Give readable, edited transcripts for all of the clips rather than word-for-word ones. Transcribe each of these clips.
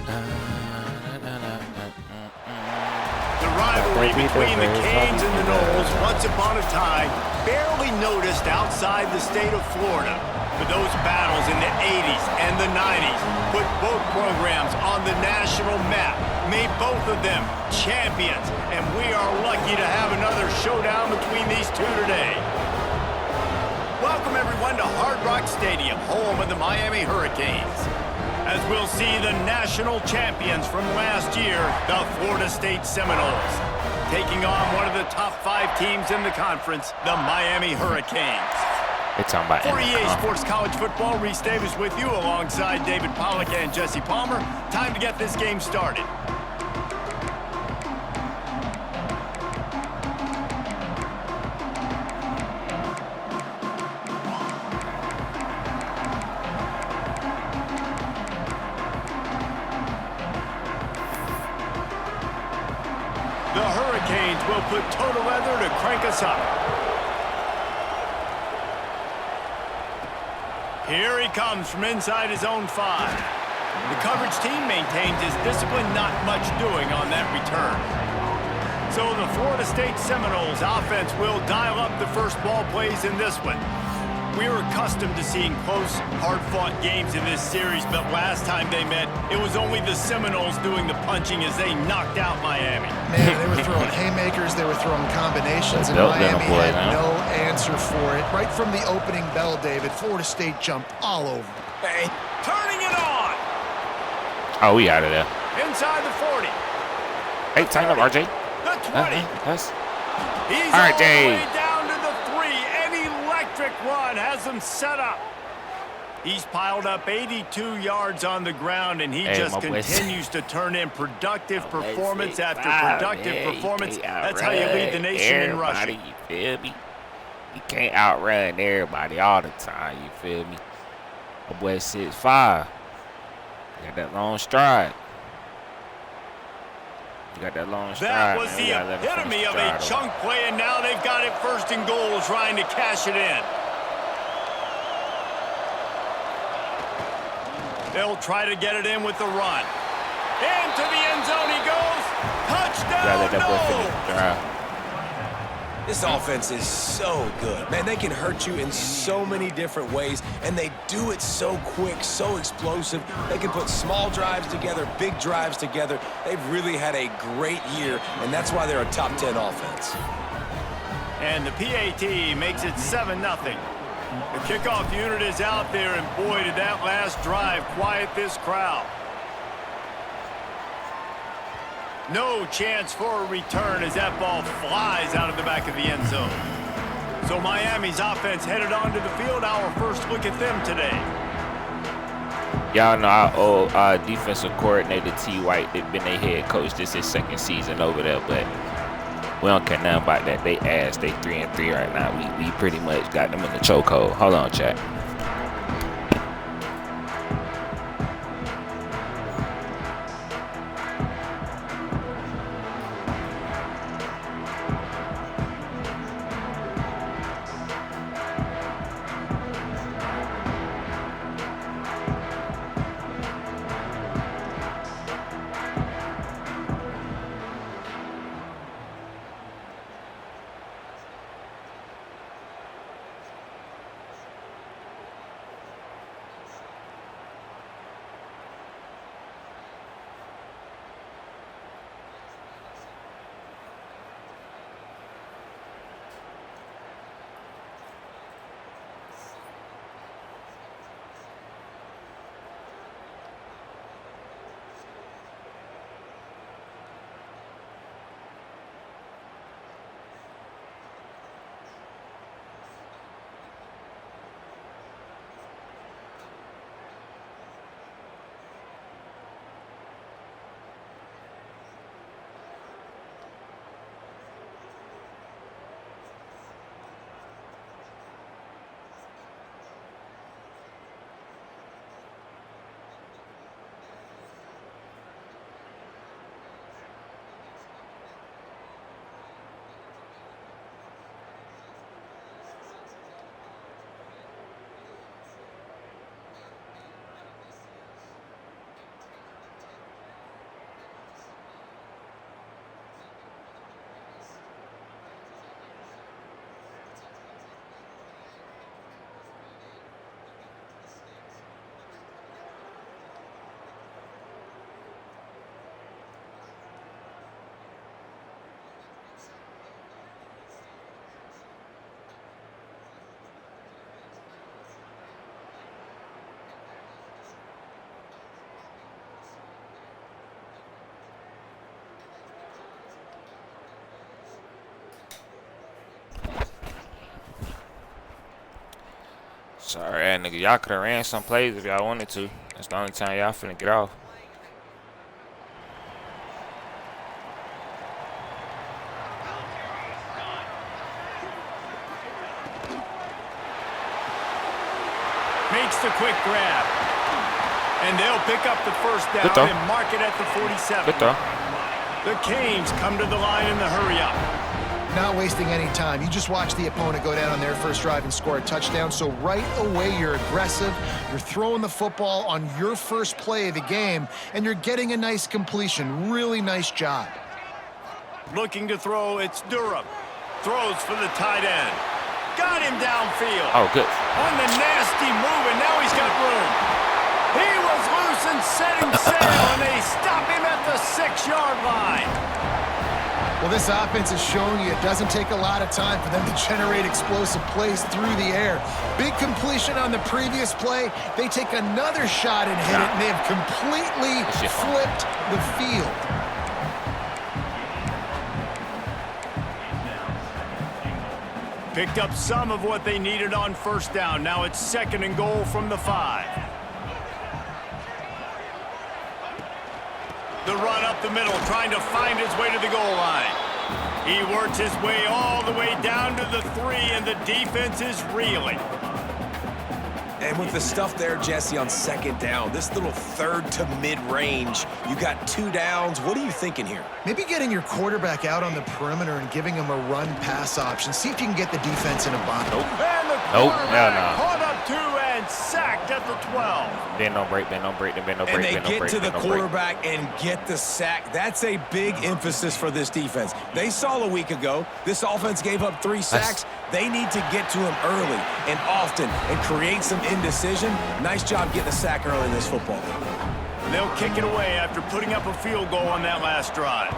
The rivalry between the Canes and the Noles, once upon a time, barely noticed outside the state of Florida. But those battles in the 80s and the 90s put both programs on the national map, made both of them champions, and we are lucky to have another showdown between these two today. Welcome, everyone, to Hard Rock Stadium, home of the Miami Hurricanes. As we'll see the national champions from last year, the Florida State Seminoles, taking on one of the top 5 teams in the conference, the Miami Hurricanes. It's on by For EA Sports College Football, Reese Davis with you alongside David Pollack and Jesse Palmer. Time to get this game started. The Hurricanes will put total leather to crank us up. Here he comes from inside his own 5. The coverage team maintains his discipline, not much doing on that return. So the Florida State Seminoles offense will dial up the first ball plays in this one. We are accustomed to seeing close, hard-fought games in this series, but last time they met, it was only the Seminoles doing the punching as they knocked out Miami. Man, they were throwing haymakers, they were throwing combinations, and Miami had no answer for it. Right from the opening bell, David, Florida State jumped all over. Hey, turning it on! Oh, we out of there. Inside the 40. Hey, time up, RJ. The 20. He's all the way down to the 3. An electric run has him set up. He's piled up 82 yards on the ground, and he just continues to turn in productive performance after productive performance. That's how you lead the nation in rushing. You feel me? You can't outrun everybody all the time, you feel me? My boy 6'5". Got that long stride. You got that long stride. That was the epitome of a chunk play, and now they've got it first and goal, trying to cash it in. They'll try to get it in with the run. Into the end zone he goes. Touchdown, no! This offense is so good. Man, they can hurt you in so many different ways, and they do it so quick, so explosive. They can put small drives together, big drives together. They've really had a great year, and that's why they're a top 10 offense. And the PAT makes it 7-0. The kickoff unit is out there, and boy, did that last drive quiet this crowd. No chance for a return as that ball flies out of the back of the end zone. So Miami's offense headed onto the field. Our first look at them today. Y'all know our old defensive coordinator, T. White, they've been their head coach. This is second season over there, but we don't care nothing about that. They ass. They 3-3 right now. We pretty much got them in the chokehold. Hold on, chat. Sorry, nigga. Y'all could have ran some plays if y'all wanted to. That's the only time y'all finna get off. Makes the quick grab. And they'll pick up the first down and mark it at the 47. Good throw. The Canes come to the line in the hurry-up. Not wasting any time. You just watch the opponent go down on their first drive and score a touchdown. So right away, you're aggressive. You're throwing the football on your first play of the game, and you're getting a nice completion. Really nice job. Looking to throw, it's Durham. Throws for the tight end. Got him downfield. Oh, good. On the nasty move, and now he's got room. He was loose and setting sail, and they stop him at the 6-yard line. Well, this offense is showing you it doesn't take a lot of time for them to generate explosive plays through the air. Big completion on the previous play. They take another shot and hit it, and they have completely flipped the field. Picked up some of what they needed on first down. Now it's 2nd and goal from the 5. The run up the middle, trying to find his way to the goal line. He works his way all the way down to the 3, and the defense is reeling. And with the stuff there, Jesse, on 2nd down, this little 3rd to mid-range, you got 2 downs. What are you thinking here? Maybe getting your quarterback out on the perimeter and giving him a run-pass option. See if you can get the defense in a bind. Nope. And the quarterback caught up 2 and sacked at the 12. Bend, don't break, bend, don't break, bend, don't break, And they bend, don't get break, to the bend, don't break. quarterback and get the sack. That's a big emphasis for this defense. They saw a week ago, this offense gave up 3 sacks. They need to get to him early and often and create some indecision. Nice job getting a sack early in this football game. They'll kick it away after putting up a field goal on that last drive.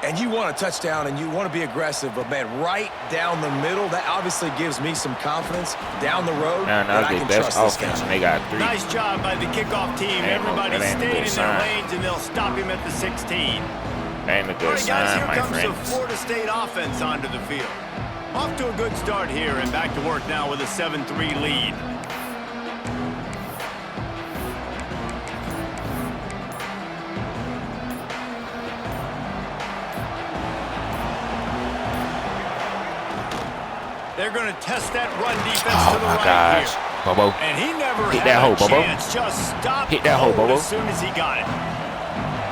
And you want a touchdown and you want to be aggressive, but man, right down the middle, that obviously gives me some confidence down the road that I can trust this guy. And they got 3. Nice job by the kickoff team. Everybody stayed in their lanes, and they'll stop him at the 16. Ain't a good sign, my friends. Here comes the Florida State offense onto the field. Off to a good start here, and back to work now with a 7-3 lead. They're going to test that run defense to the right here. Bobo. And he never Hit had that hole, a Bobo. chance. Just stopped Hit that hole, Bobo. as soon as he got it.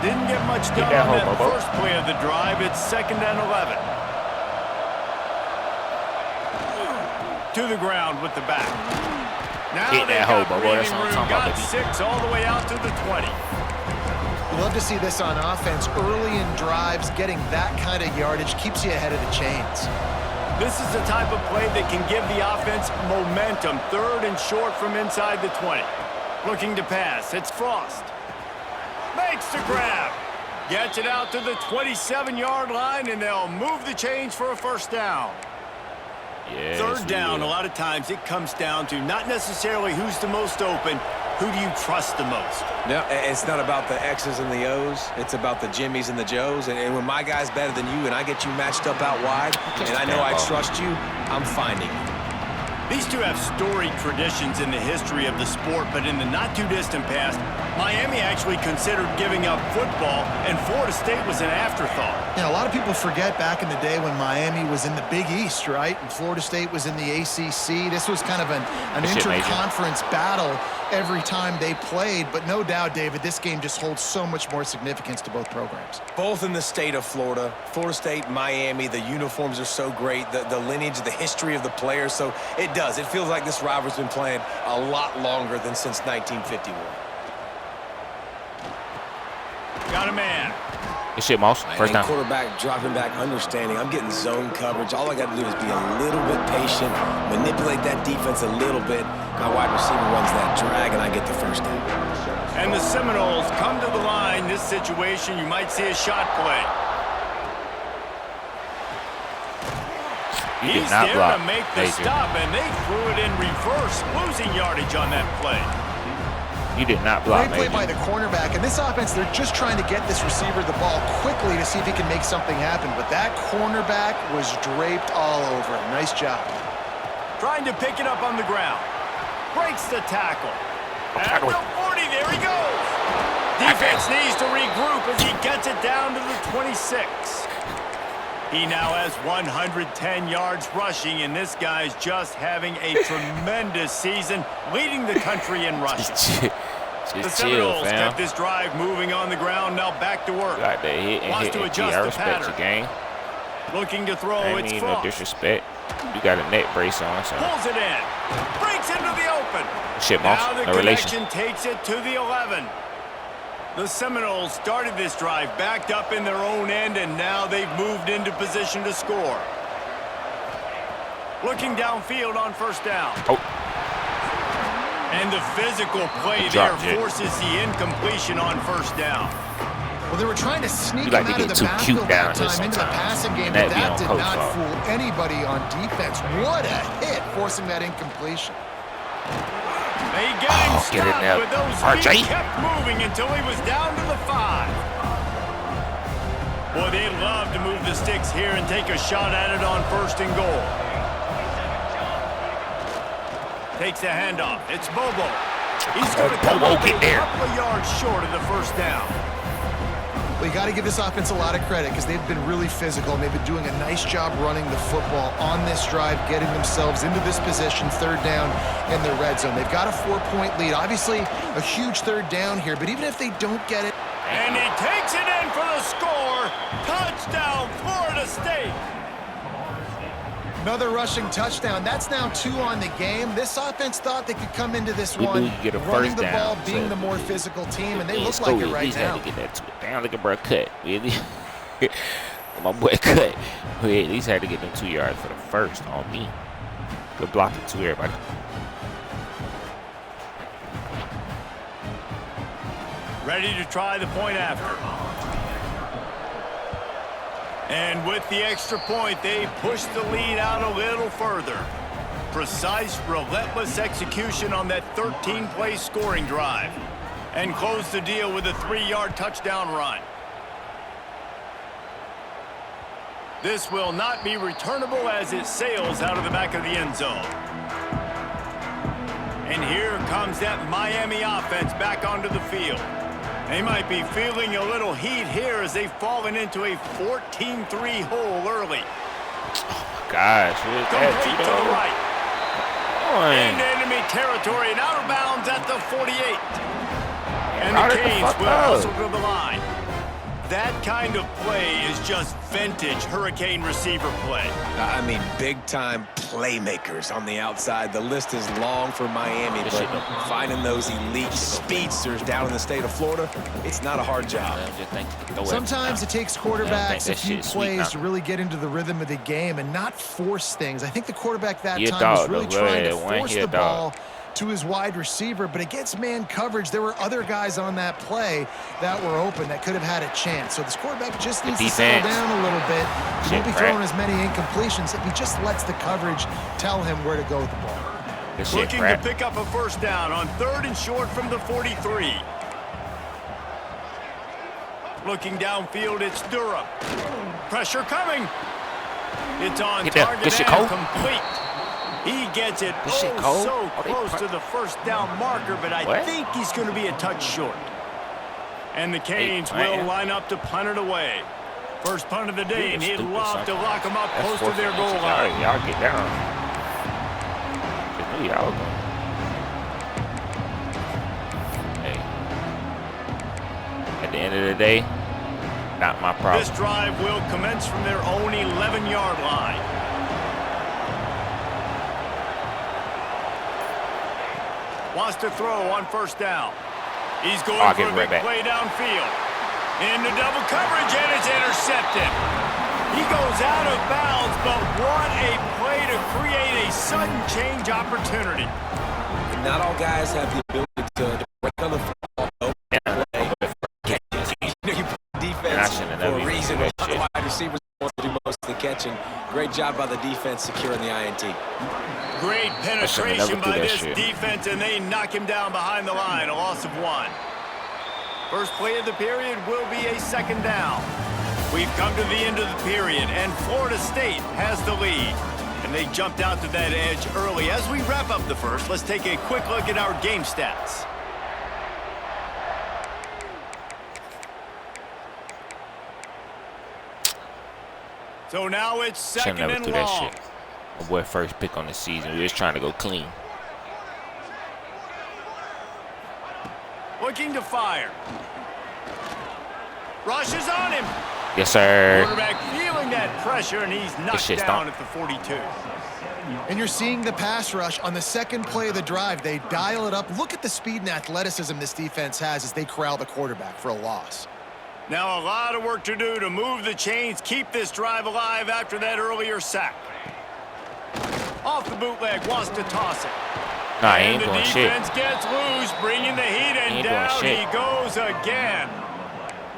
Didn't get much done that on hole, that Bobo. first play of the drive. It's 2nd and 11. To the ground with the back. Now Hit they that hole, got Bobo. That's breathing what I'm room. talking about, Got baby. 6 all the way out to the 20. You love to see this on offense. Early in drives, getting that kind of yardage keeps you ahead of the chains. This is the type of play that can give the offense momentum. 3rd and short from inside the 20. Looking to pass. It's Frost. Makes the grab. Gets it out to the 27-yard line, and they'll move the chains for a first down. Yes, 3rd down, a lot of times it comes down to not necessarily who's the most open, who do you trust the most? No, it's not about the X's and the O's. It's about the Jimmies and the Joes. And when my guy's better than you and I get you matched up out wide, and I know I trust you, I'm finding you. These two have storied traditions in the history of the sport, but in the not-too-distant past, Miami actually considered giving up football, and Florida State was an afterthought. You know, a lot of people forget back in the day when Miami was in the Big East, right? And Florida State was in the ACC. This was kind of an interconference battle every time they played. But no doubt, David, this game just holds so much more significance to both programs. Both in the state of Florida. Florida State, Miami, the uniforms are so great. The lineage, the history of the players. So it does. It feels like this rivalry's been playing a lot longer than since 1951. Got a man. Good shit, Moss. First down. Quarterback dropping back, understanding. I'm getting zone coverage. All I got to do is be a little bit patient, manipulate that defense a little bit. My wide receiver runs that drag, and I get the first down. And the Seminoles come to the line. This situation, you might see a shot play. He did He's not there block. to make the stop, and they threw it in reverse, losing yardage on that play. You did not block. Great play by the cornerback. And this offense, they're just trying to get this receiver the ball quickly to see if he can make something happen. But that cornerback was draped all over him. Nice job. Trying to pick it up on the ground. breaks the tackle. At the 40, there he goes. Defense needs to regroup as he gets it down to the 26. He now has 110 yards rushing, and this guy's just having a tremendous season, leading the country in rushing. The Seminoles kept this drive moving on the ground, now back to work. Got that hit and Wants hit to and G. adjust I the respect pattern. your game. Looking to throw, I it's mean no Frost. disrespect. You got a neck brace on, so. Pulls it in. Breaks into the open. Shit, Now the no relation. connection takes it to the 11. The Seminoles started this drive backed up in their own end, and now they've moved into position to score. Looking downfield on first down. Oh. And the physical play there forces the incompletion on first down. Well, they were trying to sneak like him to out of get the too cute backfield down that here time into the sometimes. passing game, And but that be that on did coach not fault. fool anybody on defense. What a hit, forcing that incompletion. They get him get it stopped, now. but those RJ. feet kept moving until he was down to the 5. Boy, they love to move the sticks here and take a shot at it on first and goal. Takes the handoff. It's Bobo. He's going to come up a couple of yards short of the first down. Well, you got to give this offense a lot of credit because they've been really physical and they've been doing a nice job running the football on this drive, getting themselves into this position, third down in the red zone. They've got a 4-point lead. Obviously, a huge third down here, but even if they don't get it. And he takes it in for the score. Touchdown, Florida State. Another rushing touchdown. That's now 2 on the game. This offense thought they could come into this one get a running first the ball, down, being so the more physical team, and they yeah, look like it right now. now. Had to get that to it down. Look at bro cut. Really? My boy cut. We at least had to get them 2 yards for the first on me. Good blocking to everybody. Ready to try the point after. And with the extra point, they push the lead out a little further. Precise, relentless execution on that 13-play scoring drive. And close the deal with a 3-yard touchdown run. This will not be returnable as it sails out of the back of the end zone. And here comes that Miami offense back onto the field. They might be feeling a little heat here as they've fallen into a 14-3 hole early. Gosh, who is that? Complete to the right. Into enemy territory and out of bounds at the 48. And the Canes will hustle to the line. That kind of play is just vintage Hurricane receiver play. I mean, big-time playmakers on the outside. The list is long for Miami, but finding those elite speedsters down in the state of Florida, it's not a hard job. Sometimes it takes quarterbacks a few plays to really get into the rhythm of the game and not force things. I think the quarterback that time was really trying to force the ball to his wide receiver, but against man coverage, there were other guys on that play that were open that could have had a chance. So this quarterback just needs to settle down a little bit. He won't be throwing as many incompletions if he just lets the coverage tell him where to go with the ball. Looking to pick up a first down on 3rd and short from the 43. Looking downfield, it's Durham. Pressure coming. It's on target and complete. He gets it so close to the first down marker, but I think he's going to be a touch short. And the Canes will line up to punt it away. First punt of the day, and he'd love to lock them up close to their goal line. Y'all get down. Y'all go. Hey. At the end of the day, not my problem. This drive will commence from their own 11-yard line. Wants to throw on first down. He's going for a big play downfield. Into double coverage, and it's intercepted. He goes out of bounds, but what a play to create a sudden change opportunity. Not all guys have the ability to break on the football. You put defense for a reason. The wide receivers want to do most of the catching. Great job by the defense securing the INT. Great penetration by this defense, and they knock him down behind the line, a loss of 1. First play of the period will be a second down. We've come to the end of the period, and Florida State has the lead. And and they jumped out to that edge early. As we wrap up the first, let's take a quick look at our game stats. So now it's second and long. That shit. My boy first pick on the season. We're just trying to go clean. Looking to fire. Rushes on him. Yes, sir. Quarterback feeling that pressure, and he's knocked down at the 42. And you're seeing the pass rush on the second play of the drive. They dial it up. Look at the speed and athleticism this defense has as they corral the quarterback for a loss. Now a lot of work to do to move the chains, keep this drive alive after that earlier sack. Off the bootleg, wants to toss it. Nah, he ain't doing shit. And the defense gets loose, bringing the heat, and down he goes again.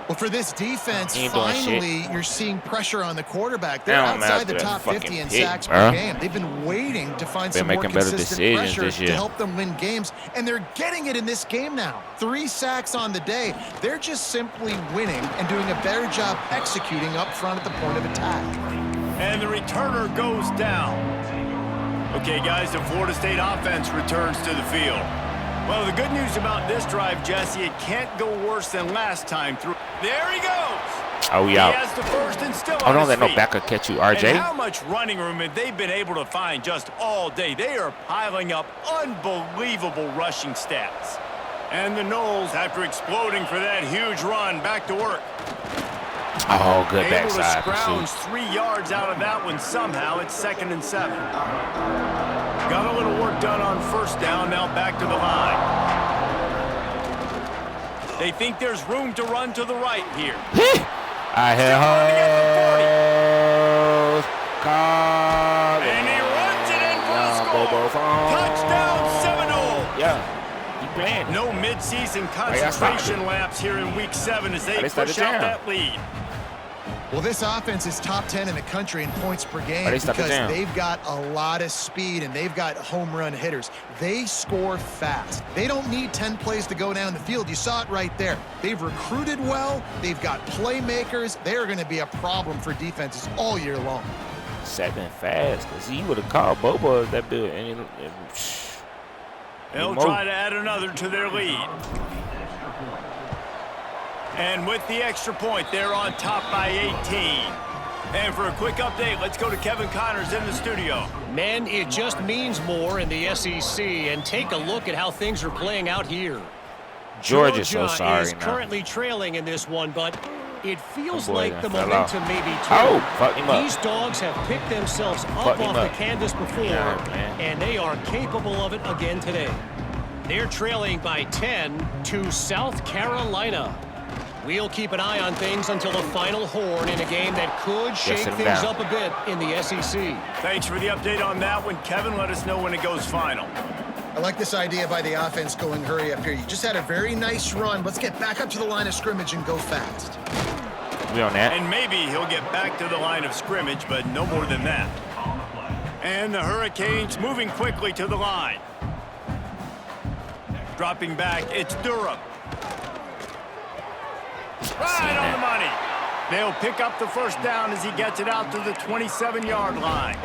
Well, for this defense, finally, you're seeing pressure on the quarterback. They're outside the top 50 in sacks per game. They've been waiting to find some more consistent pressure to help them win games, and they're getting it in this game now. 3 sacks on the day. They're just simply winning and doing a better job executing up front at the point of attack. And the returner goes down. Okay, guys, the Florida State offense returns to the field. Well, the good news about this drive, Jesse, it can't go worse than last time through. There he goes. Oh, yeah. He has the first and still don't let no backer catch you, RJ. And how much running room have they been able to find just all day? They are piling up unbelievable rushing stats. And the Noles, after exploding for that huge run, back to work. Oh, good backside. Able to scrounge 3 yards out of that one somehow. It's 2nd and 7. Got a little work done on first down, now back to the line. They think there's room to run to the right here. I hear hoes. And he runs it in for the score. Touchdown Seminole. Yeah, he playing. No midseason concentration laps here in week 7 as they push out that lead. Well, this offense is top 10 in the country in points per game because they've got a lot of speed and they've got home run hitters. They score fast. They don't need 10 plays to go down the field. You saw it right there. They've recruited well. They've got playmakers. They're going to be a problem for defenses all year long. 7 fast because he would have called Bobo that bill. They'll try to add another to their lead. And with the extra point, they're on top by 18. And for a quick update, let's go to Kevin Connors in the studio. Men, it just means more in the SEC, and take a look at how things are playing out here. Georgia's so sorry is now. currently trailing in this one, but it feels like the momentum may be fuck him up. These dogs have picked themselves up off the canvas before, and they are capable of it again today. They're trailing by 10 to South Carolina. We'll keep an eye on things until the final horn in a game that could shake things up a bit in the SEC. Thanks for the update on that one, Kevin. Let us know when it goes final. I like this idea by the offense going hurry up here. You just had a very nice run. Let's get back up to the line of scrimmage and go fast. We on that. And maybe he'll get back to the line of scrimmage, but no more than that. And the Hurricanes moving quickly to the line. Dropping back, it's Durham. Right on the money. They'll pick up the first down as he gets it out to the 27-yard line.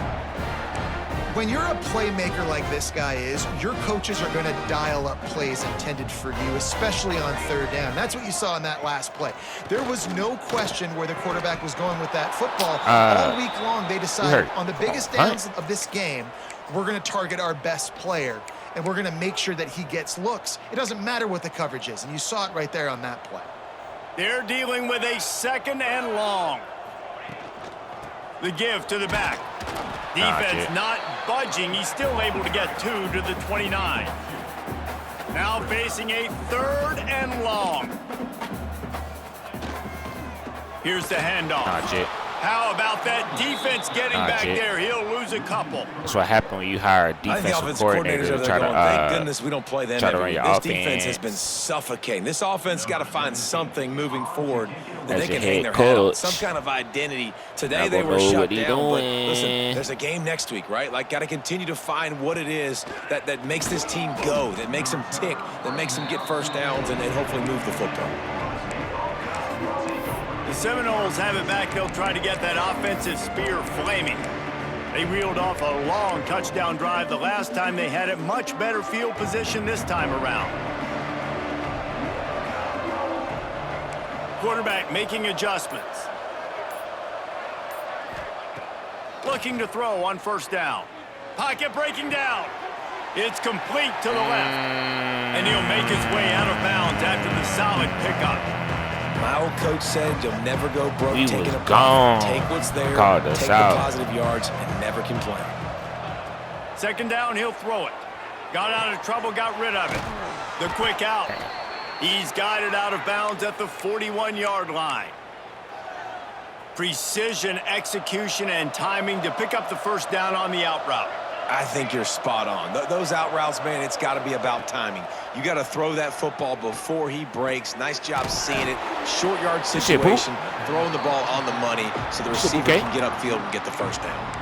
When you're a playmaker like this guy is, your coaches are going to dial up plays intended for you, especially on third down. That's what you saw in that last play. There was no question where the quarterback was going with that football. All week long, they decided on the biggest downs of this game, we're going to target our best player, and we're going to make sure that he gets looks. It doesn't matter what the coverage is, and you saw it right there on that play. They're dealing with a 2nd and long. The give to the back. Defense not budging. He's still able to get 2 to the 29. Now facing a 3rd and long. Here's the handoff. How about that defense getting back there? He'll lose a couple. That's what happened when you hire a defensive coordinator to try to thank goodness we don't play them every year. This offense. defense has been suffocating. This offense got to find something moving forward that As they can hang their head on. Some kind of identity. Today they were shut down, but listen, there's a game next week, right? Like, got to continue to find what it is that makes this team go, that makes them tick, that makes them get first downs and hopefully move the football. The Seminoles have it back. They'll try to get that offensive spear flaming. They reeled off a long touchdown drive the last time they had it. Much better field position this time around. Quarterback making adjustments. Looking to throw on first down. Pocket breaking down. It's complete to the left. And he'll make his way out of bounds after the solid pickup. My old coach said you'll never go broke taking a gone. Take what's there, take the positive yards, and never complain. Second down, he'll throw it. Got out of trouble, got rid of it. The quick out. He's guided out of bounds at the 41-yard line. Precision, execution, and timing to pick up the first down on the out route. I think you're spot on. Those out routes, man, it's got to be about timing. You got to throw that football before he breaks. Nice job seeing it. Short yard situation, throwing the ball on the money so the receiver can get upfield and get the first down.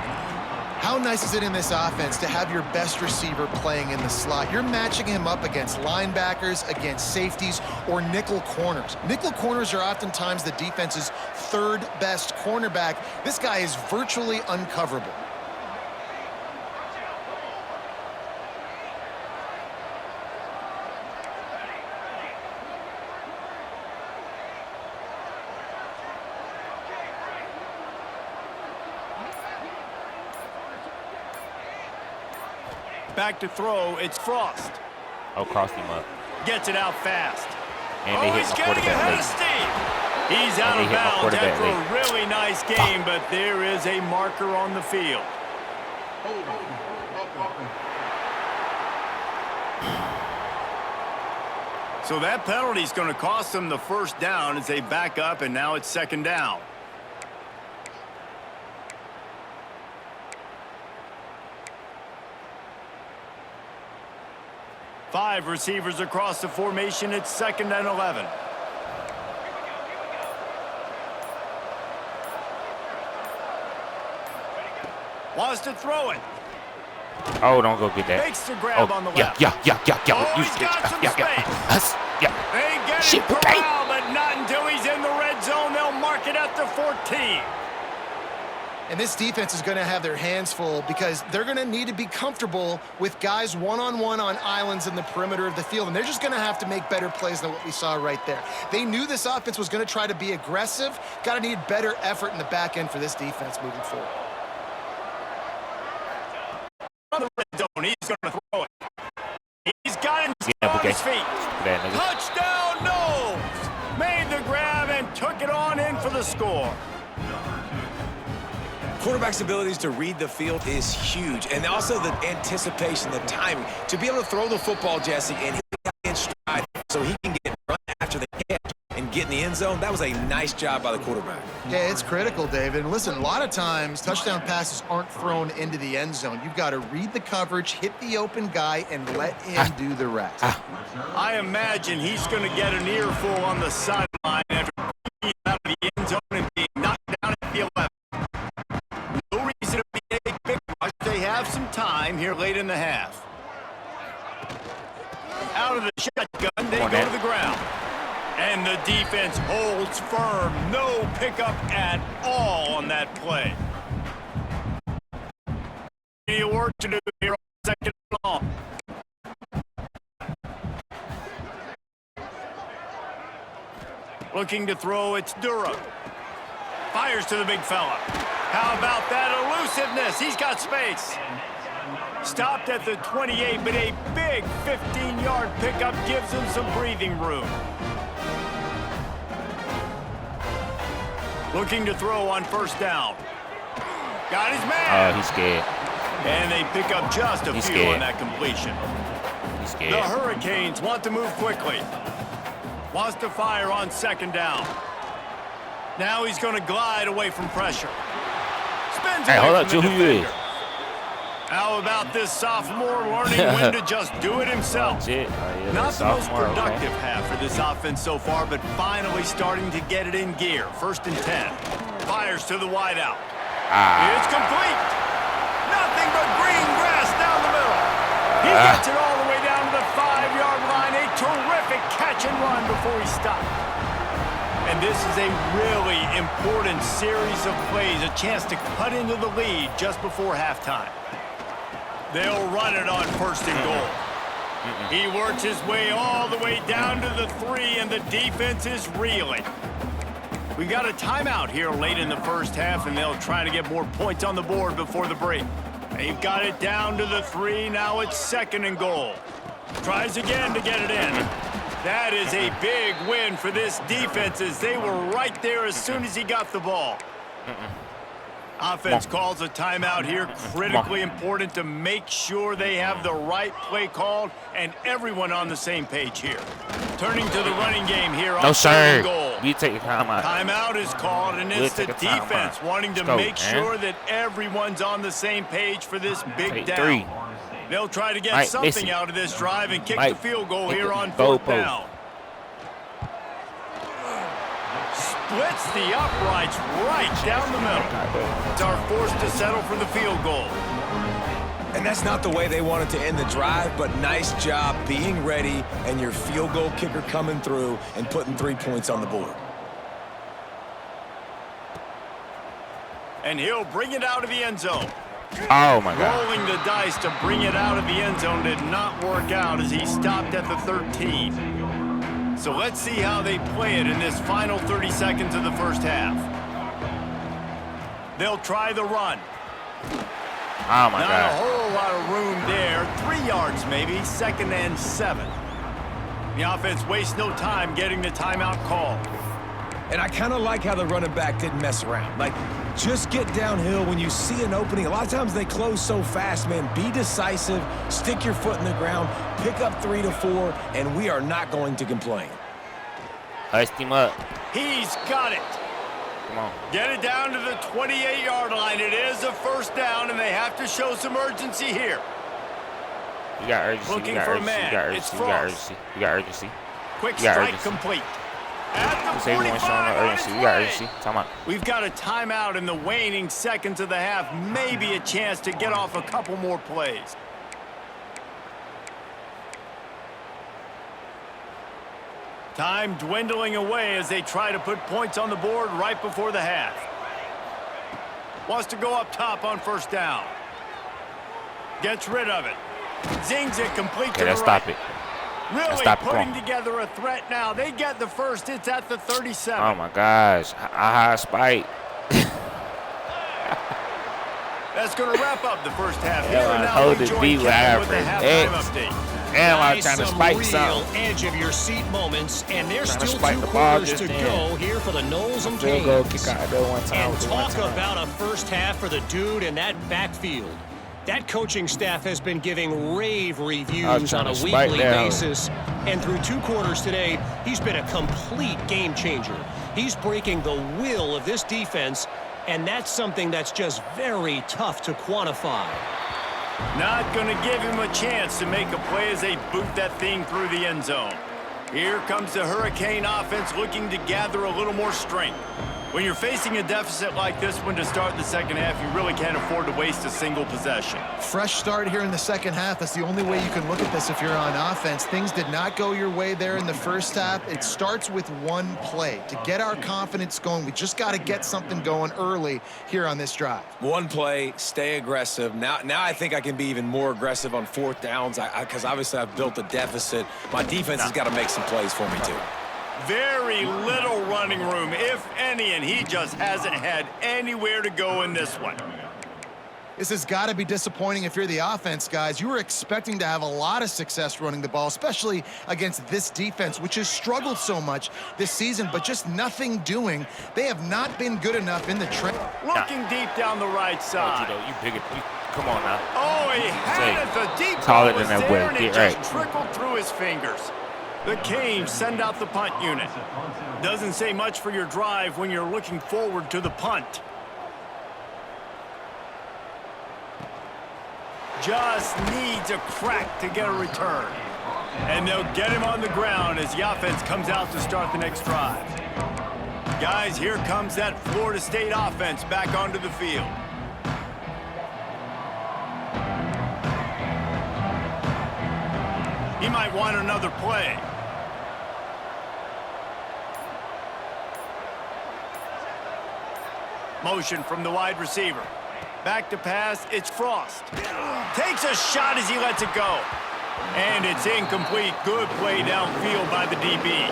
How nice is it in this offense to have your best receiver playing in the slot? You're matching him up against linebackers, against safeties, or nickel corners. Nickel corners are oftentimes the defense's third best cornerback. This guy is virtually uncoverable. Back to throw, it's Frost. Oh, crossed him up. Gets it out fast. And they hit my quarterback late. He's out of bounds after a really nice game, but there is a marker on the field. So that penalty is going to cost them the first down as they back up, and now it's second down. Five receivers across the formation. It's second and 11. Wants to throw it. Oh, don't go get that. Makes the grab on the left. Yeah. Oh, he's got some space. They get it corral, but not until he's in the red zone. They'll mark it at the 14. And this defense is going to have their hands full because they're going to need to be comfortable with guys one-on-one on islands in the perimeter of the field. And they're just going to have to make better plays than what we saw right there. They knew this offense was going to try to be aggressive. Got to need better effort in the back end for this defense moving forward. On the red zone, he's going to throw it. He's got him on his feet. Touchdown, Knowles! Made the grab and took it on in for the score. Quarterback's abilities to read the field is huge, and also the anticipation, the timing. To be able to throw the football, Jesse, and hit in stride so he can get run after the catch and get in the end zone, that was a nice job by the quarterback. Yeah, it's critical, David. And listen, a lot of times touchdown passes aren't thrown into the end zone. You've got to read the coverage, hit the open guy, and let him do the rest. I imagine he's going to get an earful on the sideline after being out of the end zone and being knocked down at the 11. They have some time here late in the half. Out of the shotgun, they go to the ground. And the defense holds firm. No pickup at all on that play. Plenty of work to do here on second and long. Looking to throw, it's Durham. Fires to the big fella. How about that elusiveness? He's got space. Stopped at the 28, but a big 15-yard pickup gives him some breathing room. Looking to throw on first down. Got his man. Oh, he's scared. And they pick up just a few on that completion. He's scared. The Hurricanes want to move quickly. Wants to fire on second down. Now he's going to glide away from pressure. Spins away from the defender. How about this sophomore learning when to just do it himself? Not the most productive half for this offense so far, but finally starting to get it in gear. First and 10. Fires to the wideout. It's complete. Nothing but green grass down the middle. He gets it all the way down to the 5-yard line. A terrific catch and run before he stopped. And this is a really important series of plays, a chance to cut into the lead just before halftime. They'll run it on first and goal. He works his way all the way down to the 3, and the defense is reeling. We got a timeout here late in the first half, and they'll try to get more points on the board before the break. They've got it down to the 3. Now it's second and goal. Tries again to get it in. That is a big win for this defense as they were right there as soon as he got the ball. Offense calls a timeout here. Critically important to make sure they have the right play called and everyone on the same page here. Turning to the running game here on third and goal. We take the timeout. Timeout is called, and it's the defense wanting to make sure that everyone's on the same page for this big down. They'll try to get something out of this drive and kick the field goal here on fourth down. Splits the uprights right down the middle. Are forced to settle for the field goal. And that's not the way they wanted to end the drive, but nice job being ready and your field goal kicker coming through and putting 3 points on the board. And he'll bring it out of the end zone. Oh, my God. Rolling the dice to bring it out of the end zone did not work out as he stopped at the 13. So let's see how they play it in this final 30 seconds of the first half. They'll try the run. Oh, my God. Not a whole lot of room there. 3 yards maybe, 2nd and 7. The offense wastes no time getting the timeout called. And I kind of like how the running back didn't mess around. Like, just get downhill when you see an opening. A lot of times they close so fast, man. Be decisive, stick your foot in the ground, pick up 3 to 4, and we are not going to complain. Iced him up. He's got it. Come on. Get it down to the 28-yard line. It is a first down, and they have to show some urgency here. You got urgency. Looking you got for urgency. a man. You got urgency. It's You got urgency. You got urgency. Quick You got strike urgency. complete. At the Say we want to show 45 no on urgency. his You got way. urgency. Time out. We've got a timeout in the waning seconds of the half. Maybe a chance to get off a couple more plays. Time dwindling away as they try to put points on the board right before the half. Wants to go up top on first down. Gets rid of it. Zings it complete to the right. Stop it. Really stop it. putting together a threat now. They get the first. It's at the 37. Oh, my gosh. Spike. That's going to wrap up the first half. Here Yeah, and now hold we it, join B Kevin with the with halftime X. update. And I'm trying to spike real something. edge of your seat moments, and there's Trying to still spike 2 the ball quarters just to then. go here for the Knowles and Field goal, Canes. kick out there one time. And talk about a first half for the dude in that backfield. That coaching staff has been giving rave reviews on a weekly basis. And through 2 quarters today, he's been a complete game changer. He's breaking the will of this defense, and that's something that's just very tough to quantify. Not going to give him a chance to make a play as they boot that thing through the end zone. Here comes the Hurricane offense looking to gather a little more strength. When you're facing a deficit like this one to start the second half, you really can't afford to waste a single possession. Fresh start here in the second half. That's the only way you can look at this if you're on offense. Things did not go your way there in the first half. It starts with one play. To get our confidence going, we just got to get something going early here on this drive. One play, stay aggressive. Now I think I can be even more aggressive on 4th downs because obviously I've built a deficit. My defense has got to make some plays for me too. Very little running room, if any, and he just hasn't had anywhere to go in this one. This has got to be disappointing if you're the offense, guys. You were expecting to have a lot of success running the ball, especially against this defense, which has struggled so much this season, but just nothing doing. They have not been good enough in the trench. Looking deep down the right side. You bigger. Come on now. Oh, he had it. The deep Taller ball was than that there, way. and it Get just trickled through his fingers. The Canes send out the punt unit. Doesn't say much for your drive when you're looking forward to the punt. Just needs a crack to get a return. And they'll get him on the ground as the offense comes out to start the next drive. Guys, here comes that Florida State offense back onto the field. He might want another play. Motion from the wide receiver. Back to pass, it's Frost. Takes a shot as he lets it go. And it's incomplete. Good play downfield by the DB.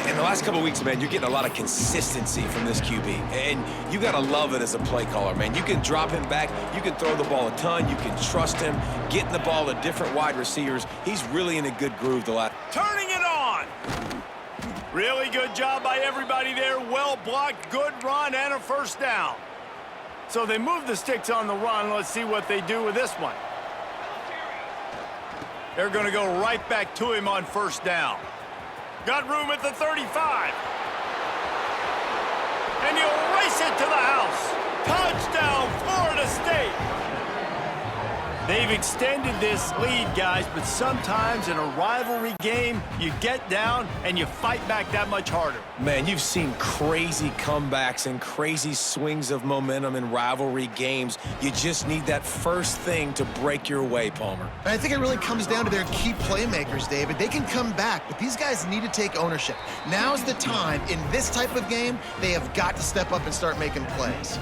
In the last couple of weeks, man, you're getting a lot of consistency from this QB. And you got to love it as a play caller, man. You can drop him back. You can throw the ball a ton. You can trust him, getting the ball to different wide receivers. He's really in a good groove the last. Turning it on. Really good job by everybody there. Well blocked, good run, and a first down. So they move the sticks on the run. Let's see what they do with this one. They're going to go right back to him on first down. Got room at the 35. And he'll race it to the house. Touchdown, Florida State. They've extended this lead, guys, but sometimes in a rivalry game, you get down and you fight back that much harder. Man, you've seen crazy comebacks and crazy swings of momentum in rivalry games. You just need that first thing to break your way, Palmer. And I think it really comes down to their key playmakers, David. They can come back, but these guys need to take ownership. Now's the time. In this type of game, they have got to step up and start making plays.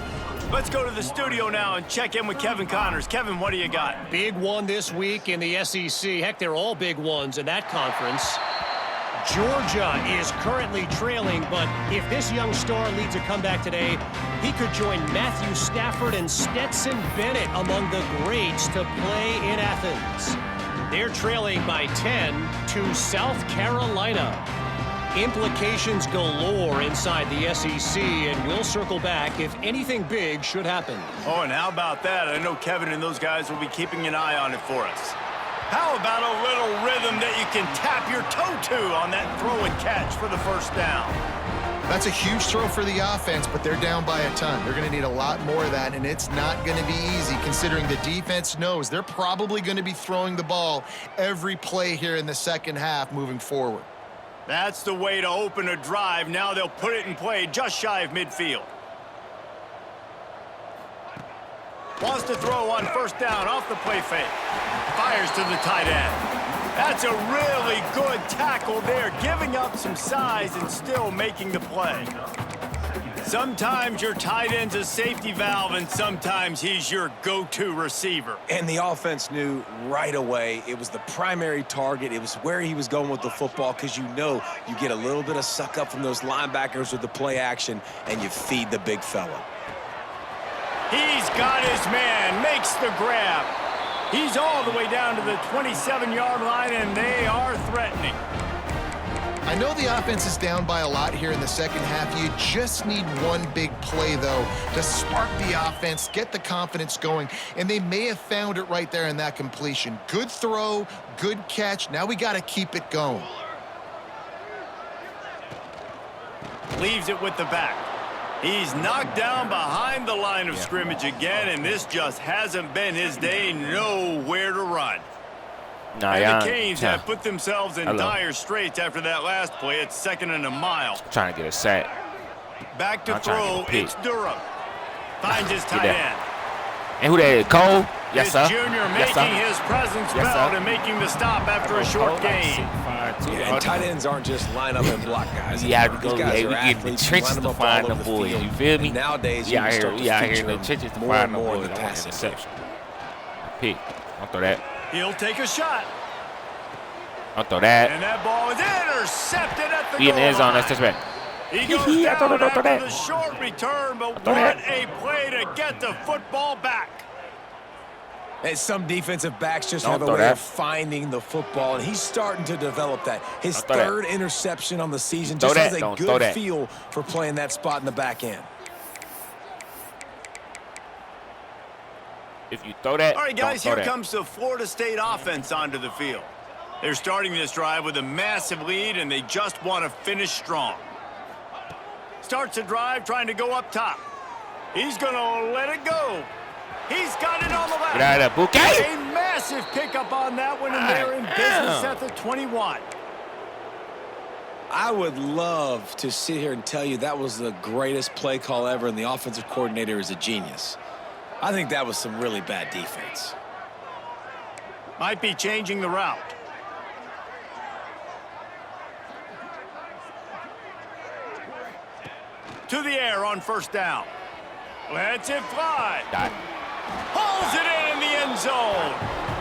Let's go to the studio now and check in with Kevin Connors. Kevin, what do you got? Big one this week in the SEC. Heck, they're all big ones in that conference. Georgia is currently trailing, but if this young star leads a comeback today, he could join Matthew Stafford and Stetson Bennett among the greats to play in Athens. They're trailing by 10 to South Carolina. Implications galore inside the SEC, and we'll circle back if anything big should happen. Oh, and how about that? I know Kevin and those guys will be keeping an eye on it for us. How about a little rhythm that you can tap your toe to on that throw and catch for the first down? That's a huge throw for the offense, but they're down by a ton. They're going to need a lot more of that, and it's not going to be easy considering the defense knows they're probably going to be throwing the ball every play here in the second half moving forward. That's the way to open a drive. Now they'll put it in play just shy of midfield. Wants to throw on first down off the play fake. Fires to the tight end. That's a really good tackle there, giving up some size and still making the play. Sometimes your tight end's a safety valve, and sometimes he's your go-to receiver. And the offense knew right away it was the primary target. It was where he was going with the football, because you know you get a little bit of suck up from those linebackers with the play action, and you feed the big fella. He's got his man, makes the grab. He's all the way down to the 27-yard line, and they are threatening. I know the offense is down by a lot here in the second half. You just need one big play, though, to spark the offense, get the confidence going, and they may have found it right there in that completion. Good throw, good catch. Now we got to keep it going. Leaves it with the back. He's knocked down behind the line of scrimmage again, and this just hasn't been his day. Nowhere to run. And the Canes have put themselves in dire straits after that last play. It's 2nd and a mile. Trying to get a sack. Back to throw. It's Durham. Finds his tight end. And who that is? Cole? Yes, sir. Junior making his presence felt and making the stop after a short gain. And tight ends aren't just line up and block guys. You have to go. We get in the trenches to find the boys. You feel me? Nowadays, we out here in the trenches to find the boys. I want an interception. Pick. I'll throw that. He'll take a shot. I'll throw that. And that ball is intercepted at the goal line. In the end zone. That's just bad. He goes down after the short return, but what a play to get the football back. And some defensive backs just have a way of finding the football, and he's starting to develop that. His third interception on the season just has a good feel for playing that spot in the back end. If you throw that, all right, guys, here comes the Florida State offense onto the field. They're starting this drive with a massive lead, and they just want to finish strong. Starts the drive trying to go up top. He's going to let it go. He's got it on the left. Get out of there, Bouquet. A massive pickup on that one, and they're in business at the 21. I would love to sit here and tell you that was the greatest play call ever, and the offensive coordinator is a genius. I think that was some really bad defense. Might be changing the route. To the air on first down. Lets it fly. Got it. Pulls it in the end zone.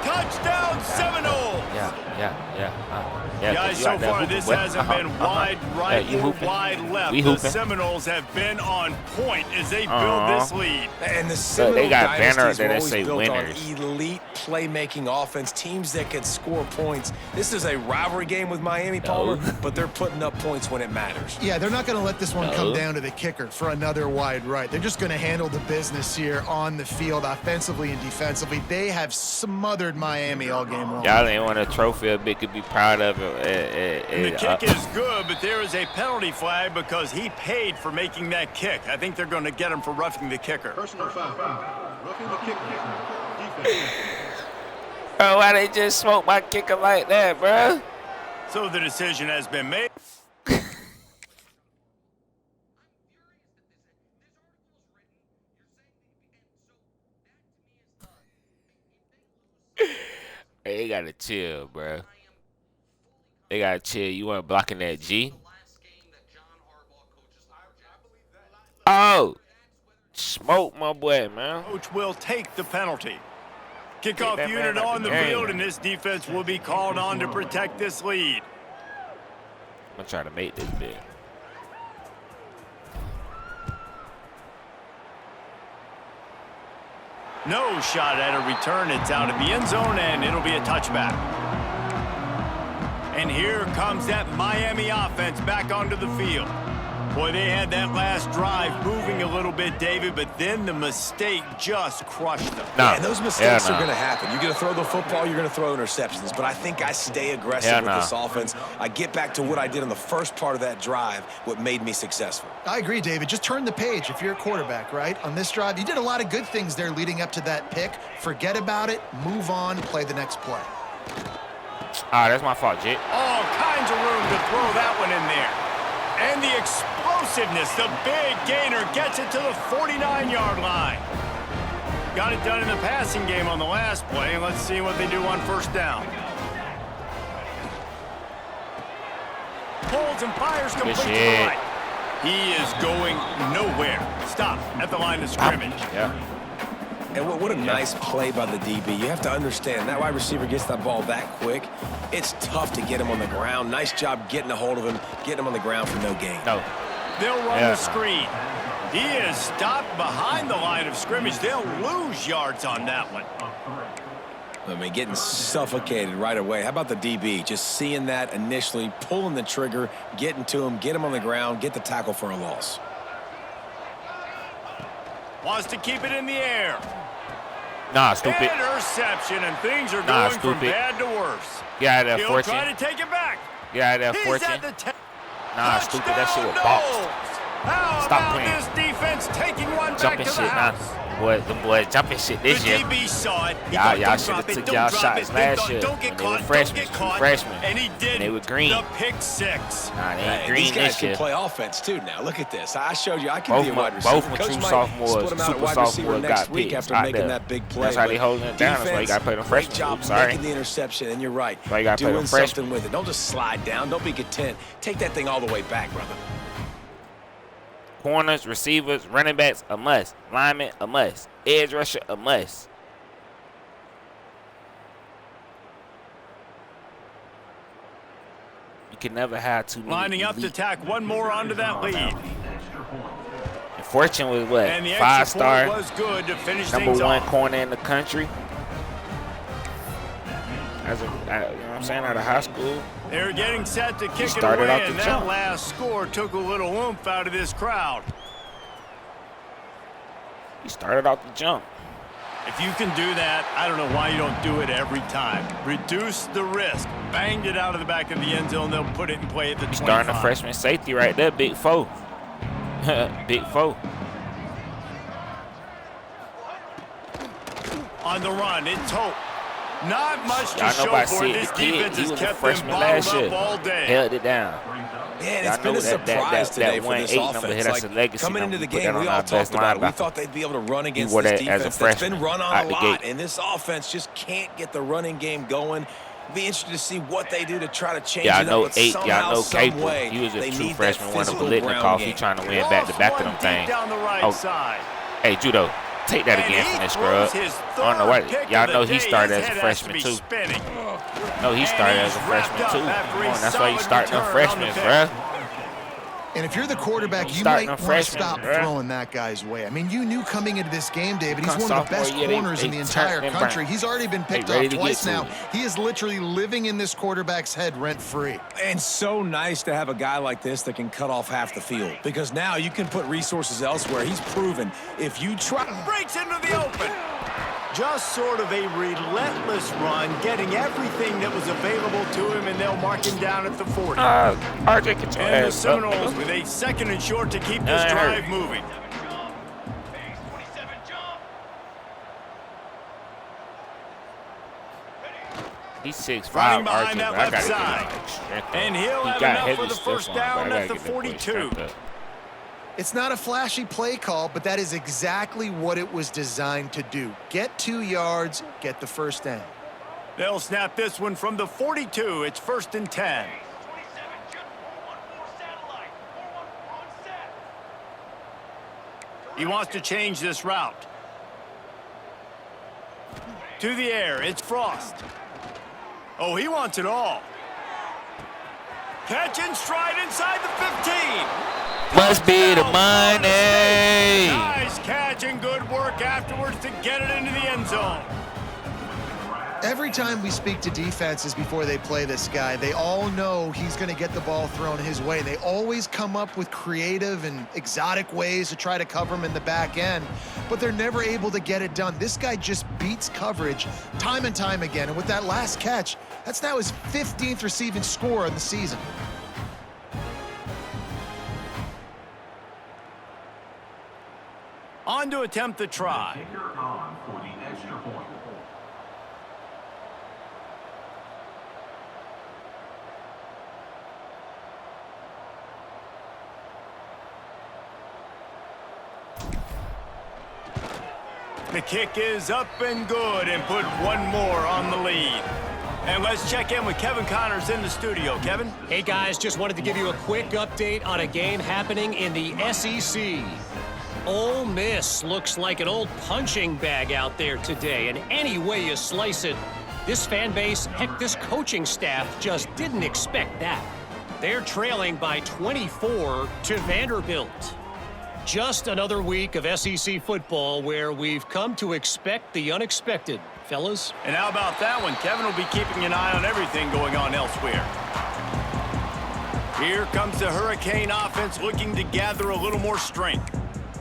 Touchdown Seminoles. Yeah, Guys, so far this hasn't been wide right or wide left. The Seminoles have been on point as they build this lead. And the Seminole they got banners that that say built winners. on elite playmaking offense, teams that can score points. This is a rivalry game with Miami, Palmer, but they're putting up points when it matters. Yeah, they're not going to let this one come down to the kicker for another wide right. They're just going to handle the business here on the field, offensively and defensively. They have smothered Miami all game long. Y'all ain't won a trophy a bit could be proud of it. The kick is good, but there is a penalty flag because he paid for making that kick. I think they're going to get him for roughing the kicker. Personal foul. Roughing the kicker. Defense. Bro, why they just smoke my kicker like that, bro? So the decision has been made. Hey, they gotta chill, bro. They gotta chill. You want blocking that G? Oh, smoke, my boy, man. Coach will take the penalty. Kickoff that unit man out on the the game. field, and this defense will be called on to protect this lead. I'm gonna try to make this big. No shot at a return. It's out of the end zone, and it'll be a touchback. And here comes that Miami offense back onto the field. Boy, they had that last drive moving a little bit, David, but then the mistake just crushed them. Yeah, and those mistakes are going to happen. You're going to throw the football, you're going to throw interceptions. But I think I stay aggressive with this offense. I get back to what I did in the first part of that drive, what made me successful. I agree, David. Just turn the page if you're a quarterback, right? On this drive, you did a lot of good things there leading up to that pick. Forget about it, move on, play the next play. Ah, that's my fault, Jit. All kinds of room to throw that one in there. And the explosiveness, the big gainer gets it to the 49-yard line. Got it done in the passing game on the last play. Let's see what they do on first down. Pulls and fires complete to the right. He is going nowhere. Stop at the line of scrimmage. Yeah. And what a nice play by the DB. You have to understand, that wide receiver gets that ball that quick. It's tough to get him on the ground. Nice job getting a hold of him, getting him on the ground for no gain. No. They'll run the screen. He is stopped behind the line of scrimmage. They'll lose yards on that one. I mean, getting suffocated right away. How about the DB? Just seeing that initially, pulling the trigger, getting to him, get him on the ground, get the tackle for a loss. Wants to keep it in the air. Nah, stupid. Interception, and things are going from bad to worse. Get out of there, He'll Fortune. try to take it back. Get out of there, Fortune. Nah, stupid. That shit was boxed. Stop playing. This defense taking one jumping back to shit the house. now. The boys jumping shit this year. The DB saw it. Y'all should have took y'all shots last year. Don't get They caught. were freshmen. And he did. They were green. The pick six. Nah, they ain't green these guys this year. can play offense too now. Look at this. I showed you I can be a wide receiver. Both my true sophomores, super sophomores got picked after out making there. that big play. That's how they holding it down. That's why you got to play them freshmen. Job Sorry. making the interception, and you're right. Why you got to play them doing freshmen. something with it. Don't just slide down. Don't be content. Take that thing all the way back, brother. Corners, receivers, running backs, a must. Linemen, a must. Edge rusher, a must. You can never have too many. Lining up to tack one more onto that lead. And Fortune was what? And the 5-star. was good to finish number things one off. corner in the country. As a, you know what I'm saying, out of high school. They're getting set to kick it started away, off the and that jump. last score took a little oomph out of this crowd. He started off the jump. If you can do that, I don't know why you don't do it every time. Reduce the risk. Banged it out of the back of the end zone. They'll put it in play at the 25. Starting a freshman safety right there, big foe. Big foe. On the run, it's Hope. Not much to Y'all know show about for it. Sid This the kid. defense He has was a kept them freshman bottled last year. up all day. Held it down. Man, it's Y'all been know a surprise today for this 1-8 number offense. here, that's a legacy coming number. into the We put game, that we on all our talked best about it. We linebacker. thought they'd be able to run against wore this that as a defense that's been freshman run out on a the lot, gate. and this offense just can't get the running game going. Be interested to see what they do to try to change Y'all it know up, but 8, somehow, y'all know some Capel. way, He was a they true need freshman, that one of physical Bolitnikoff. ground He game. trying to win back-to-back of them Lost one deep things. down the right Oh, side. Hey, Judo, take that again from this scrub. I don't know why. Y'all know he started as a freshman, too. No, he started as a freshman, too. Come on, that's why you starting them freshmen, bruh. And if you're the quarterback, you might want to stop throwing that guy's way. I mean, you knew coming into this game, David, he's one of the best corners in the entire country. He's already been picked off twice now. He is literally living in this quarterback's head rent-free. And so nice to have a guy like this that can cut off half the field, because now you can put resources elsewhere. He's proven if you try. Breaks into the open. Just sort of a relentless run, getting everything that was available to him, and they'll mark him down at the 40. RJ, get your and the ass Seminoles up. with a 2nd and short to keep this drive moving. He's 6'5", Running behind RJ, that but I left gotta side. get his strength up. And he'll He have got enough heavy for the stuff first on, but I down gotta at the get that boy 42. strength up. It's not a flashy play call, but that is exactly what it was designed to do. Get 2 yards, get the first down. They'll snap this one from the 42. It's 1st and 10. He wants to change this route. To the air, it's Frost. Oh, he wants it all. Catch and stride inside the 15. Must be the money. Nice catch and good work afterwards to get it into the end zone. Every time we speak to defenses before they play this guy, they all know he's going to get the ball thrown his way. They always come up with creative and exotic ways to try to cover him in the back end, but they're never able to get it done. This guy just beats coverage time and time again, and with that last catch, that's now his 15th receiving score of the season. On to attempt the try. The kick is up and good, and put one more on the lead. And let's check in with Kevin Connors in the studio. Kevin? Hey, guys, just wanted to give you a quick update on a game happening in the SEC. Ole Miss looks like an old punching bag out there today, and any way you slice it, this fan base, heck, this coaching staff just didn't expect that. They're trailing by 24 to Vanderbilt. Just another week of SEC football where we've come to expect the unexpected, fellas. And how about that one? Kevin will be keeping an eye on everything going on elsewhere. Here comes the Hurricane offense looking to gather a little more strength.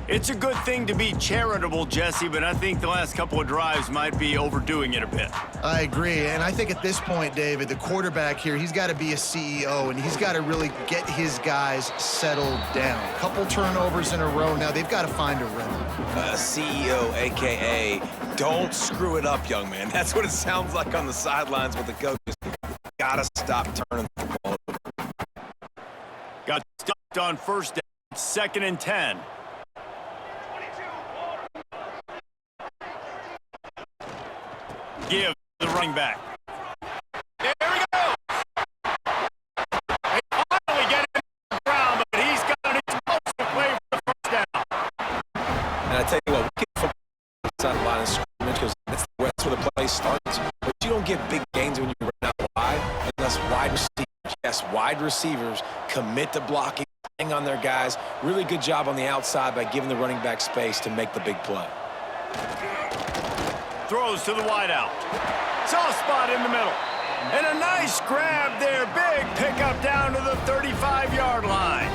It's a good thing to be charitable, Jesse, but I think the last couple of drives might be overdoing it a bit. I agree, and I think at this point, David, the quarterback here, he's got to be a CEO, and he's got to really get his guys settled down. A couple turnovers in a row now. They've got to find a rhythm. CEO, a.k.a. don't screw it up, young man. That's what it sounds like on the sidelines with the coaches. Got to stop turning the ball over. Got stopped on first down, 2nd and 10. Give the running back. There he goes. They finally get him to the ground, but he's got an explosive play for the first down. And I tell you what, we get football outside the line of scrimmage because that's where the play starts. But you don't get big gains when you run out wide unless wide receivers, yes, wide receivers commit to blocking, hang on their guys. Really good job on the outside by giving the running back space to make the big play. Throws to the wideout. Soft spot in the middle. And a nice grab there. Big pickup down to the 35-yard line.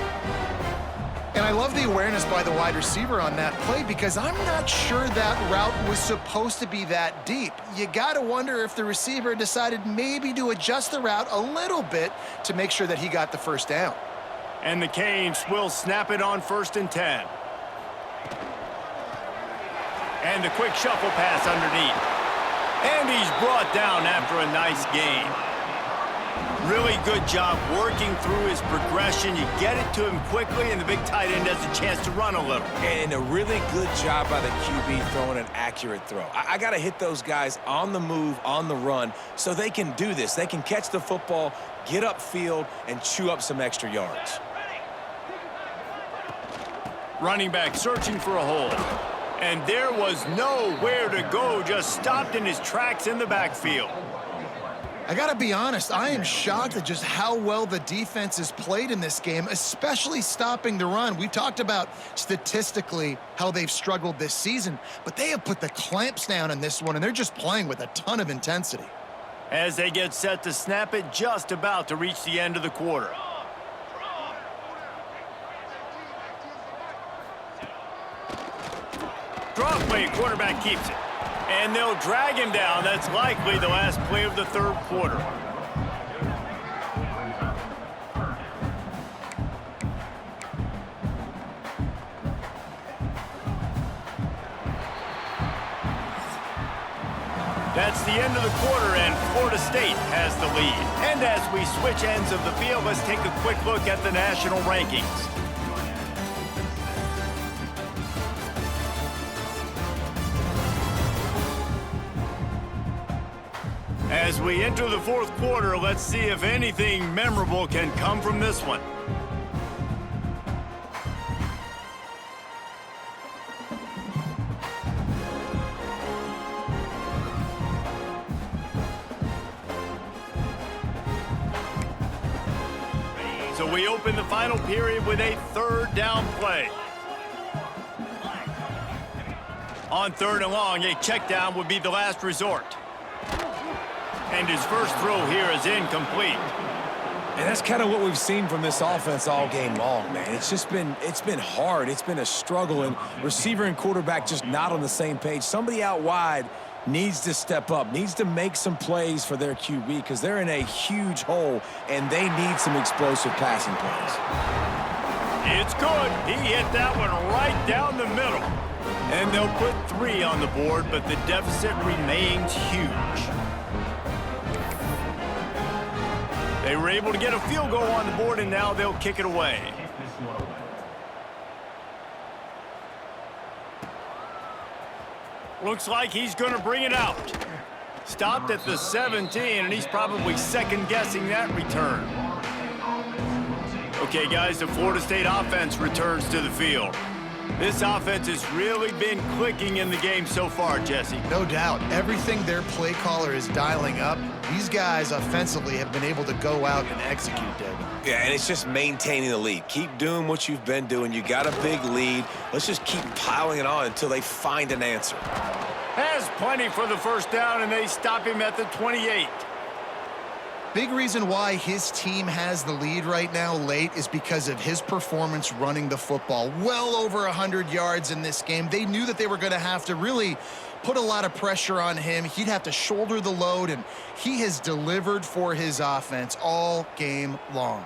And I love the awareness by the wide receiver on that play because I'm not sure that route was supposed to be that deep. You got to wonder if the receiver decided maybe to adjust the route a little bit to make sure that he got the first down. And the Canes will snap it on 1st and 10. And the quick shuffle pass underneath. And he's brought down after a nice gain. Really good job working through his progression. You get it to him quickly, and the big tight end has a chance to run a little. And a really good job by the QB throwing an accurate throw. I got to hit those guys on the move, on the run, so they can do this. They can catch the football, get upfield, and chew up some extra yards. Running back searching for a hole. And there was nowhere to go, just stopped in his tracks in the backfield. I got to be honest, I am shocked at just how well the defense has played in this game, especially stopping the run. We've talked about statistically how they've struggled this season, but they have put the clamps down in this one, and they're just playing with a ton of intensity. As they get set to snap it, just about to reach the end of the quarter. Draw play, quarterback keeps it. And they'll drag him down. That's likely the last play of the third quarter. That's the end of the quarter, and Florida State has the lead. And as we switch ends of the field, let's take a quick look at the national rankings. As we enter the fourth quarter, let's see if anything memorable can come from this one. So we open the final period with a third down play. On third and long, a check down would be the last resort. And his first throw here is incomplete. And that's kind of what we've seen from this offense all game long, man. It's been hard. It's been a struggle, and receiver and quarterback just not on the same page. Somebody out wide needs to step up, needs to make some plays for their QB because they're in a huge hole, and they need some explosive passing plays. It's good. He hit that one right down the middle. And they'll put 3 on the board, but the deficit remains huge. They were able to get a field goal on the board, and now they'll kick it away. Looks like he's going to bring it out. Stopped at the 17, and he's probably second-guessing that return. Okay, guys, the Florida State offense returns to the field. This offense has really been clicking in the game so far, Jesse. No doubt. Everything their play caller is dialing up, these guys offensively have been able to go out and execute, David. Yeah, and it's just maintaining the lead. Keep doing what you've been doing. You got a big lead. Let's just keep piling it on until they find an answer. Has plenty for the first down, and they stop him at the 28. Big reason why his team has the lead right now late is because of his performance running the football. Well over 100 yards in this game. They knew that they were going to have to really put a lot of pressure on him. He'd have to shoulder the load, and he has delivered for his offense all game long.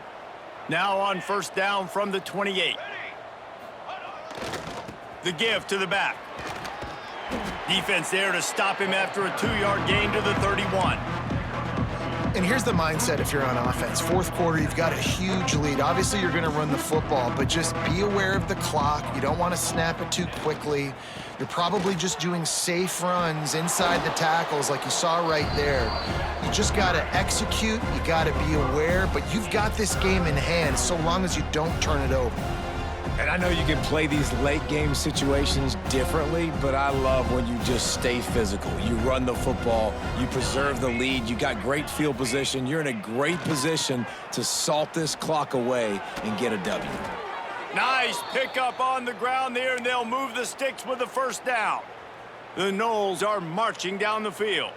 Now on first down from the 28. The give to the back. Defense there to stop him after a 2-yard gain to the 31. And here's the mindset if you're on offense. Fourth quarter, you've got a huge lead. Obviously, you're going to run the football, but just be aware of the clock. You don't want to snap it too quickly. You're probably just doing safe runs inside the tackles like you saw right there. You just got to execute. You got to be aware, but you've got this game in hand so long as you don't turn it over. And I know you can play these late game situations differently, but I love when you just stay physical. You run the football, you preserve the lead, you got great field position. You're in a great position to salt this clock away and get a W. Nice pickup on the ground there, and they'll move the sticks with the first down. The Noles are marching down the field.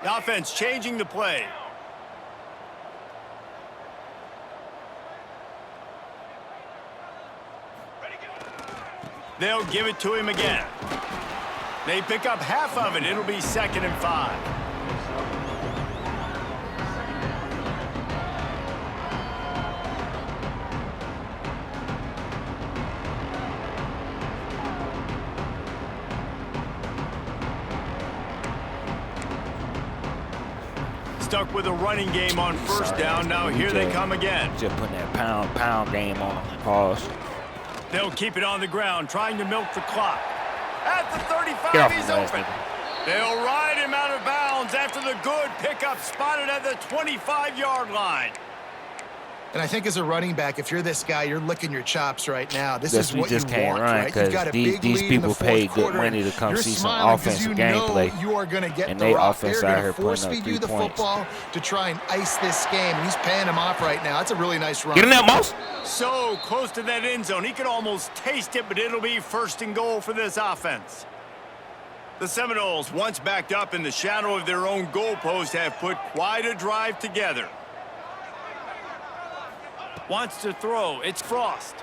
The offense changing the play. They'll give it to him again. They pick up half of it. It'll be 2nd and 5. Stuck with a running game on first down. Now here they come again. Just putting that pound game on. Pause. They'll keep it on the ground, trying to milk the clock. At the 35, he's open. They'll ride him out of bounds after the good pickup spotted at the 25-yard line. And I think as a running back, if you're this guy, you're licking your chops right now. This is what you can't want, run, right? You've got a big these lead in the people fourth pay quarter, good money to come see some smiling offensive you gameplay. know you are going to get and the they rock. offense They're out going here to force putting up feed you 3 the points. football to try and ice this game. And he's paying him off right now. That's a really nice run. Get in there, Moss. So close to that end zone. He could almost taste it, but it'll be 1st and goal for this offense. The Seminoles, once backed up in the shadow of their own goalpost, have put quite a drive together. Wants to throw. It's Frost.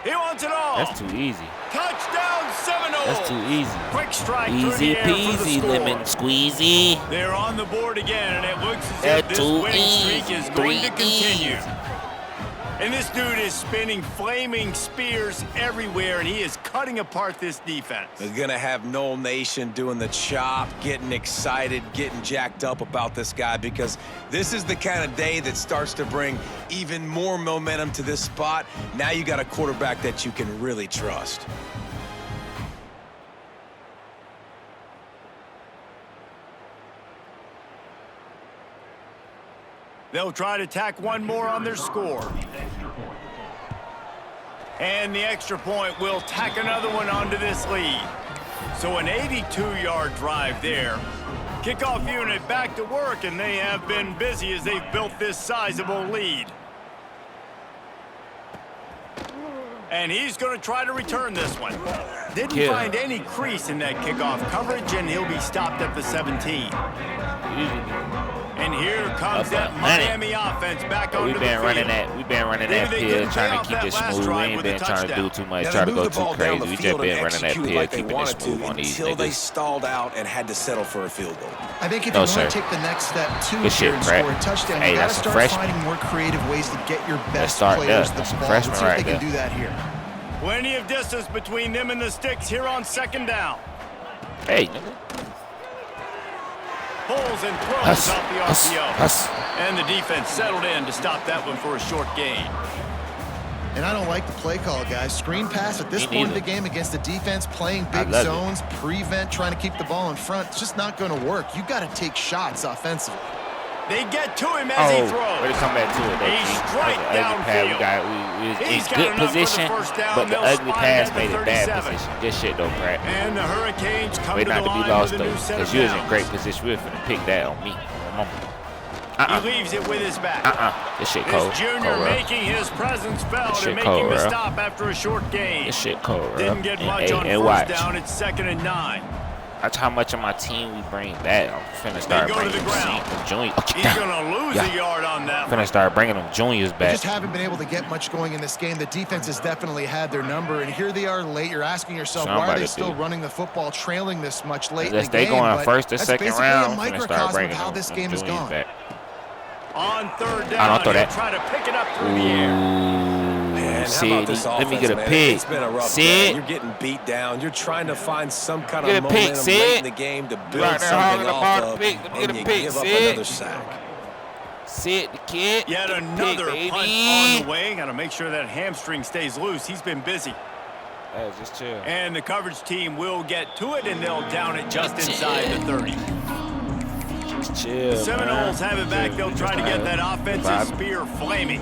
He wants it all. That's too easy. Touchdown, Seminoles. That's too easy. Quick strike Easy through the air peasy, for the score. lemon squeezy. They're on the board again, and it looks as That's if this too winning streak easy. is going to 3 continue. easy. And this dude is spinning flaming spears everywhere, and he is cutting apart this defense. They're going to have Knoll Nation doing the chop, getting excited, getting jacked up about this guy, because this is the kind of day that starts to bring even more momentum to this spot. Now you got a quarterback that you can really trust. They'll try to tack one more on their score. And the extra point will tack another one onto this lead. So an 82-yard drive there. Kickoff unit back to work, and they have been busy as they've built this sizable lead. And he's going to try to return this one. Didn't find any crease in that kickoff coverage, and he'll be stopped at the 17. And here comes that Miami offense back onto the field. We've been running that pill, trying to keep it smooth. We ain't been trying to do too much, try to go too crazy. We just been running that pill, keeping it smooth on these until they niggas. stalled out and had to settle for a field goal. I think if you want to take the next step too here and score a touchdown, Hey, you got to that's a start freshman. finding more creative ways to get your best start players there. the That's a ball. freshman Let's see if right they can there. do that here. Plenty of distance between them and the sticks here on 2nd down. Hey, nigga. Pulls and throws off the RPO. And the defense settled in to stop that one for a short gain. And I don't like the play call, guys. Screen pass at this point of the game against the defense, playing big zones, prevent, trying to keep the ball in front. It's just not going to work. You got to take shots offensively. They get to him as he throws. Way to come back to it. He's straight downfield. We was in good position, but the ugly pass made it bad position. Good shit, though, Pratt. And the Hurricanes come Way to the not to be line lost, with a though, new set because of you was in downs. great position. We were finna pick that on me. He leaves it with his back. This shit cold. This junior cold, making his presence felt and making cold, the bro. stop after a short gain. This shit cold, bro. Didn't get much on first down. It's 2nd and 9. That's how much of my team we bring back. I'm finna start bringing them juniors. He's gonna lose a yard on that. Finna start bringing them juniors back. They just haven't been able to get much going in this game. The defense has definitely had their number, and here they are late. You're asking yourself, why are they still running the football, trailing this much late in the game? They going first or second round. That's basically a microcosm of how this game has gone. Back. On 3rd down, I don't throw that. Try to pick it up through the air. Man, Sid, how about this let me offense, get a man? pick. It's been a rough Sid. day. You're getting beat down. You're trying to find some kind of Get a pick, momentum Sid. late in the game to build right there something hogging the off ball to of, pick. Let me get and a you pick, give up Sid. another sack. Sid, the kid. Yet another pick, punt on the way. Got to make sure that hamstring stays loose. He's been busy. Hey, just chill. And the coverage team will get to it, and they'll down it just inside the 30. Just chill, The Seminoles man. have it back. They'll try to get that offensive spear flaming.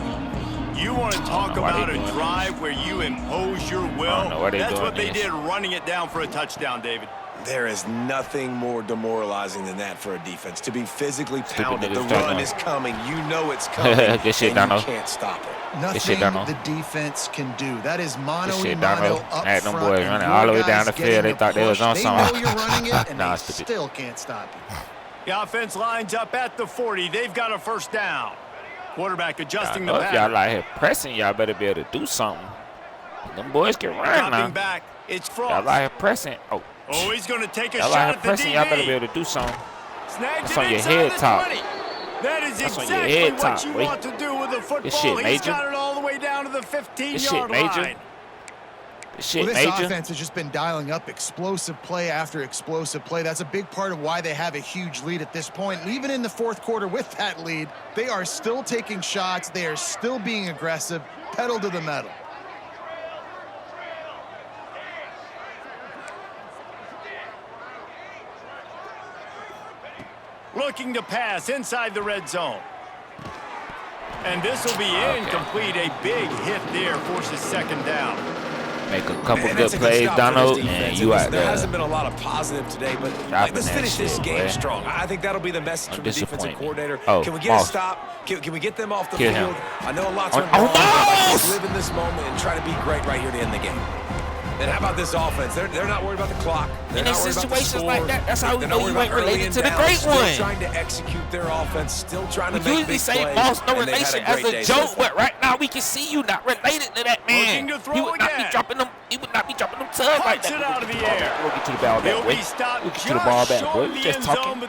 You want to talk about a drive where you impose your will? That's what they did, running it down for a touchdown, David. There is nothing more demoralizing than that for a defense. To be physically pounded, the run is coming. You know it's coming, and you can't stop it. Nothing the defense can do. That is mano a mano up front. Them boys running all the way down the field. They thought they was on something. They know you're running it, and they still can't stop you. The offense lines up at the 40. They've got a 1st down. Quarterback adjusting the pattern. If y'all out here pressing, y'all better be able to do something. Them boys can run now. Back. It's Frost. Y'all out here pressing. Oh, he's going to take a y'all shot out here at the pressing, DB. y'all better be able to do something. Snagged That's on your head top. That is That's exactly on your head what top. you want to do with a football. This shit He's major. got it all the way down to the 15-yard line. This offense has just been dialing up explosive play after explosive play. That's a big part of why they have a huge lead at this point. And even in the 4th quarter with that lead, they are still taking shots. They are still being aggressive, pedal to the metal. Looking to pass inside the red zone. And this will be incomplete. A big hit there forces second down. Make a couple good plays, Donald, and you out there. There hasn't been a lot of positive today, but let's finish this game strong. I think that'll be the message from the defensive coordinator. Oh, can we get a stop? Can we get them off the field? Him. I know lots went wrong, but let's live in this moment and try to be great right here to end the game. And how about this offense? They're not worried about the clock. They're not worried about the score. Like that, that's how we know you ain't related to the great great one. Still trying to execute their offense, still trying to make big plays. We usually say boss no relation as a joke, but right now we can see you not related to that man. He would not be dropping them. He would not be dropping them tugs like that. It out of the air. We'll get you the ball back, boy. We'll get you the ball back, boy. We just talking. We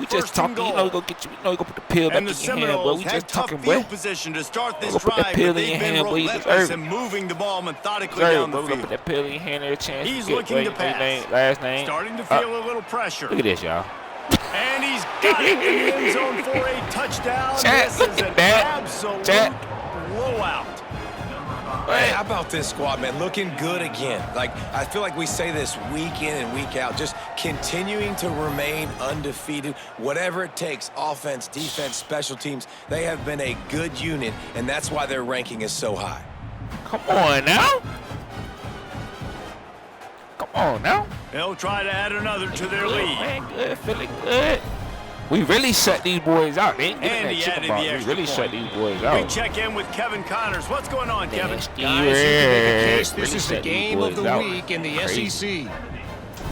just talking. You know, go get you. You know, you go put the pill back in your hand, boy. We just talking, boy. Position to start this drive, put that pill in your hand, boy. You deserve it. Moving the ball methodically down the field. Put that pill in your hand every chance. He's looking to pass. Last name. Starting to feel a little pressure. Look at this, y'all. And he's got it in the end zone for a touchdown. This is an absolute blowout. Hey, how about this squad, man? Looking good again. Like, I feel like we say this week in and week out, just continuing to remain undefeated. Whatever it takes, offense, defense, special teams, they have been a good unit, and that's why their ranking is so high. Come on now. Come on now. They'll try to add another to their lead. Man, good, feeling good. We really shut these boys out. They ain't getting that chicken ball. We really shut these boys out. We check in with Kevin Connors. What's going on, Kevin? Guys, you can make a case this is the game of the week in the SEC.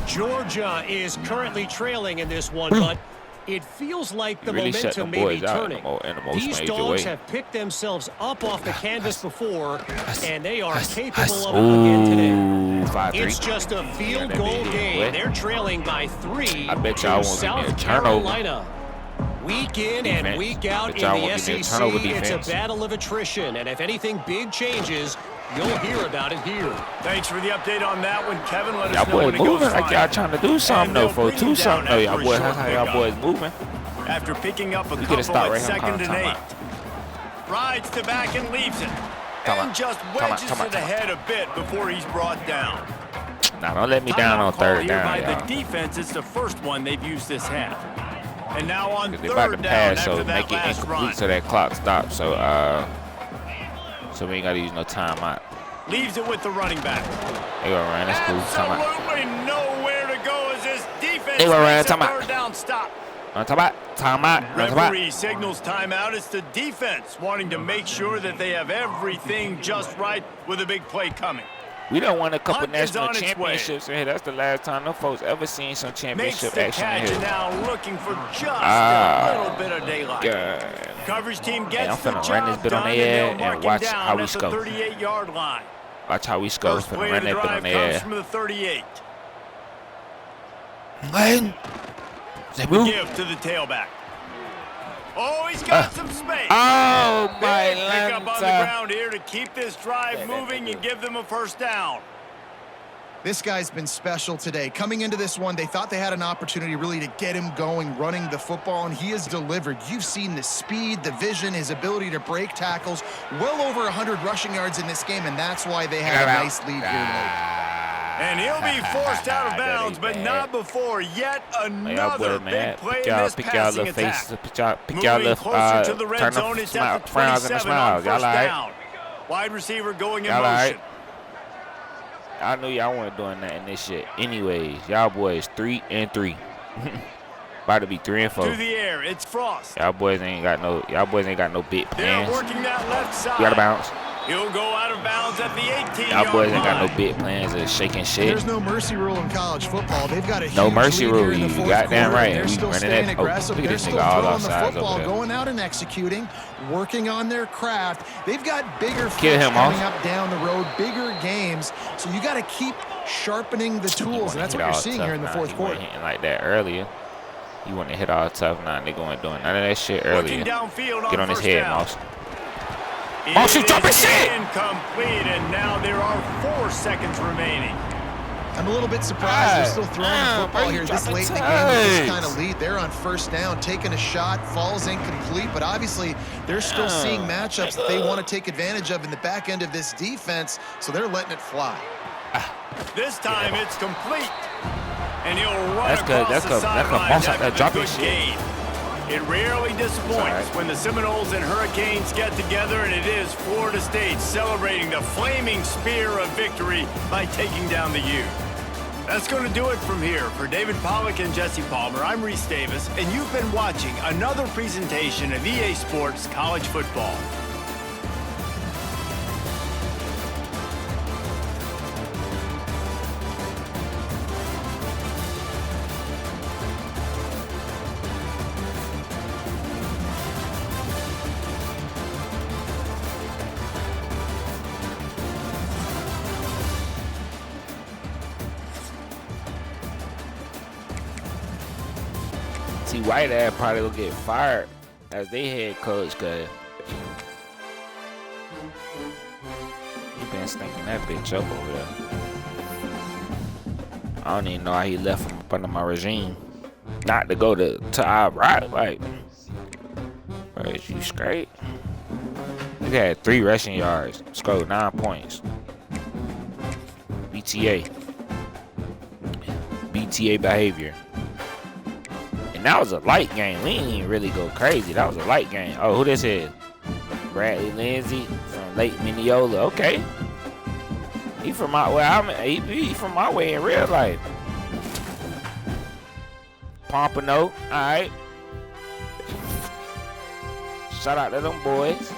Georgia is currently trailing in this one, but it feels like the momentum may be turning. These dogs have picked themselves up off the canvas before, and they are capable of it again today. It's just a field goal game. They're trailing by 3 to South Carolina. Week in and week out in the SEC, it's a battle of attrition, and if anything big changes, you'll hear about it here. Thanks for the update on that one, Kevin. Let us know when it goes moving like y'all trying to do something though, for do something though, y'all boys. That's how y'all boys moving. After picking up a couple at 2nd and 8, rides to back and leaves it, and just wedges it ahead a bit before he's brought down. Now don't let me down on 3rd down, y'all. The defense is the first one they've used this half, and now on 3rd down pass, after so that make it last incomplete run. so that clock stops. So we ain't gotta use no timeout. Leaves it with the running back. They gonna run. That's cool. Absolutely nowhere to go as this defense they gonna run. makes a 3rd down stop. Timeout. Referee signals timeout. It's the defense wanting to make sure that they have everything just right with a big play coming. We don't won a couple national championships in here. That's the last time them folks ever seen some championship action in here. Now looking for just a little bit of daylight. God. Coverage team gets I'm finna the run this job bit on done, their and ass and watch how we the score. 38-yard line. Watch how we score. First play Finna of run the that bit on drive their comes ass. from the 38. Give to the tailback. Oh, he's got some space. Oh, my pick up on the ground here to keep this drive moving and give them a 1st down. This guy's been special today. Coming into this one, they thought they had an opportunity really to get him going, running the football, and he has delivered. You've seen the speed, the vision, his ability to break tackles. Well over 100 rushing yards in this game, and that's why they had a nice lead here late. And he'll be forced out of bounds, but not before yet another big play in this passing attack. Moving closer to the red zone, it's at the 27 on 1st down. Wide receiver going in motion. I knew y'all weren't doing that in this shit. Anyways, y'all boys 3-3. About to be 3-4. Through the air, it's Frost. Y'all boys ain't got no big plans. They're working that left side. You gotta bounce. He'll go out of bounds at the 18-yard line. Y'all boys ain't got no big plans of shaking shit. There's no mercy rule in college football. They've got a huge no mercy lead rule. here in the You fourth goddamn quarter. right. They're We still running staying that. aggressive. Look at They're this still nigga all throwing outside the football, over there. going out and executing, working on their craft. They've got bigger Kill fish him coming off. up down the road, bigger games. So you got to keep sharpening the tools, and that's what you're seeing here in the fourth quarter. Hitting like that earlier. You want to hit all tough now. They going doing none of that shit earlier. Get on his head, Moss. Moss, you dropping shit! Incomplete, and now there are 4 seconds remaining. I'm a little bit surprised they're still throwing the football here this late in the game with this kind of lead. They're on 1st down, taking a shot, falls incomplete, but obviously they're still seeing matchups that they want to take advantage of in the back end of this defense, so they're letting it fly. This time it's complete. And he'll run That's good. across the sideline after the good gain. It rarely disappoints when the Seminoles and Hurricanes get together, and it is Florida State celebrating the flaming spear of victory by taking down the U. That's going to do it from here. For David Pollack and Jesse Palmer, I'm Reese Davis, and you've been watching another presentation of EA Sports College Football. See, White ass probably will get fired as they head coach, cause he been stinking that bitch up over there. I don't even know how he left him up under my regime. Not to go to our right, like, bro, is you straight? He had 3 rushing yards, scored 9 points. BTA behavior. And that was a light game. We didn't even really go crazy. That was a light game. Oh, who this is? Bradley Lindsay from Lake Mineola. Okay. He from my way. He from my way in real life. Pompano. All right. Shout out to them boys.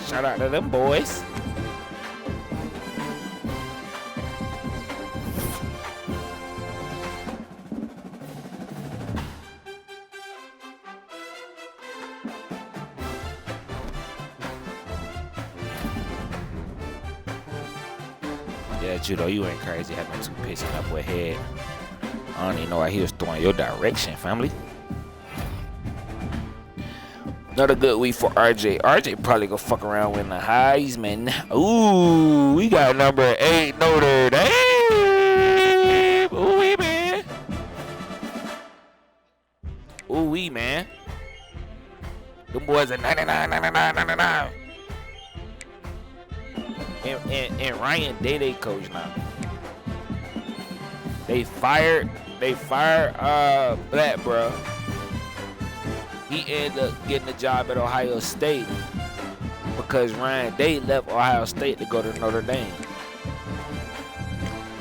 Shout out to them boys. Yeah, Judo, you ain't crazy having 2 pissing up with head. I don't even know why he was throwing your direction, family. Another good week for RJ. RJ probably gonna fuck around with the Heisman. Ooh, we got number 8 Notre Dame. Ooh, wee, man. Ooh, wee, man. Them boys are 99, 99, 99. And Ryan Day, they coach now. They fired Black, bro. He ended up getting a job at Ohio State because Ryan Day left Ohio State to go to Notre Dame.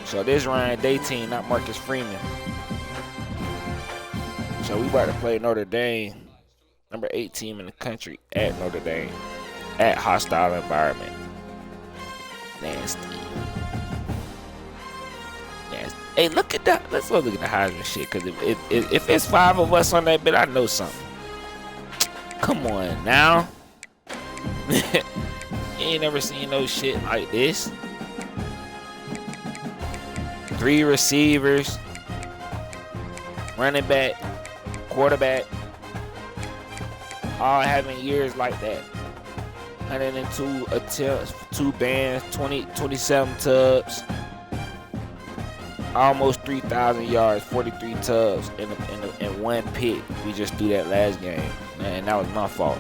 So this Ryan Day team, not Marcus Freeman. So we about to play Notre Dame, number 8 team in the country at Notre Dame, at hostile environment. Nasty. Hey, look at that. Let's go look at the Heisman shit. Because if it's 5 of us on that bit, I know something. Come on now. You ain't never seen no shit like this. 3 receivers, running back, quarterback, all having years like that. 102 attempts, 2 bands, 27 tubs, almost 3,000 yards, 43 tubs, in 1 pick. We just threw that last game, and that was my fault.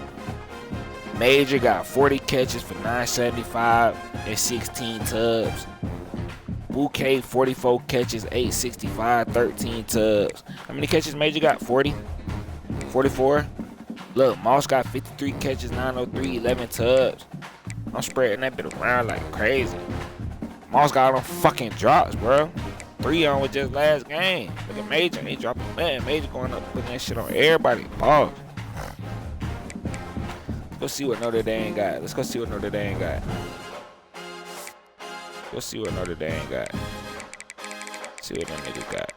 Major got 40 catches for 975 and 16 tubs. Bouquet 44 catches, 865, 13 tubs. How many catches Major got? 40? 44? Look, Moss got 53 catches, 903, 11 tubs. I'm spreading that bit around like crazy. Moss got them fucking drops, bro. 3 on with just last game. Look at Major, he dropping, man. Major going up, putting that shit on everybody. Pause. Let's go see what Notre Dame got. Let's go see what Notre Dame got. Go see what Notre Dame got. See what them niggas got.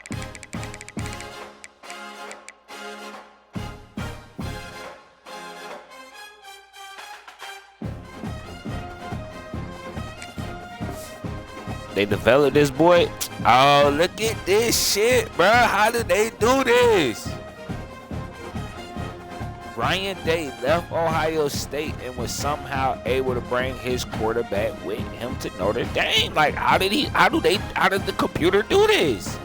They developed this boy. Oh, look at this shit, bro. How did they do this? Ryan Day left Ohio State and was somehow able to bring his quarterback with him to Notre Dame. Like, how did the computer do this?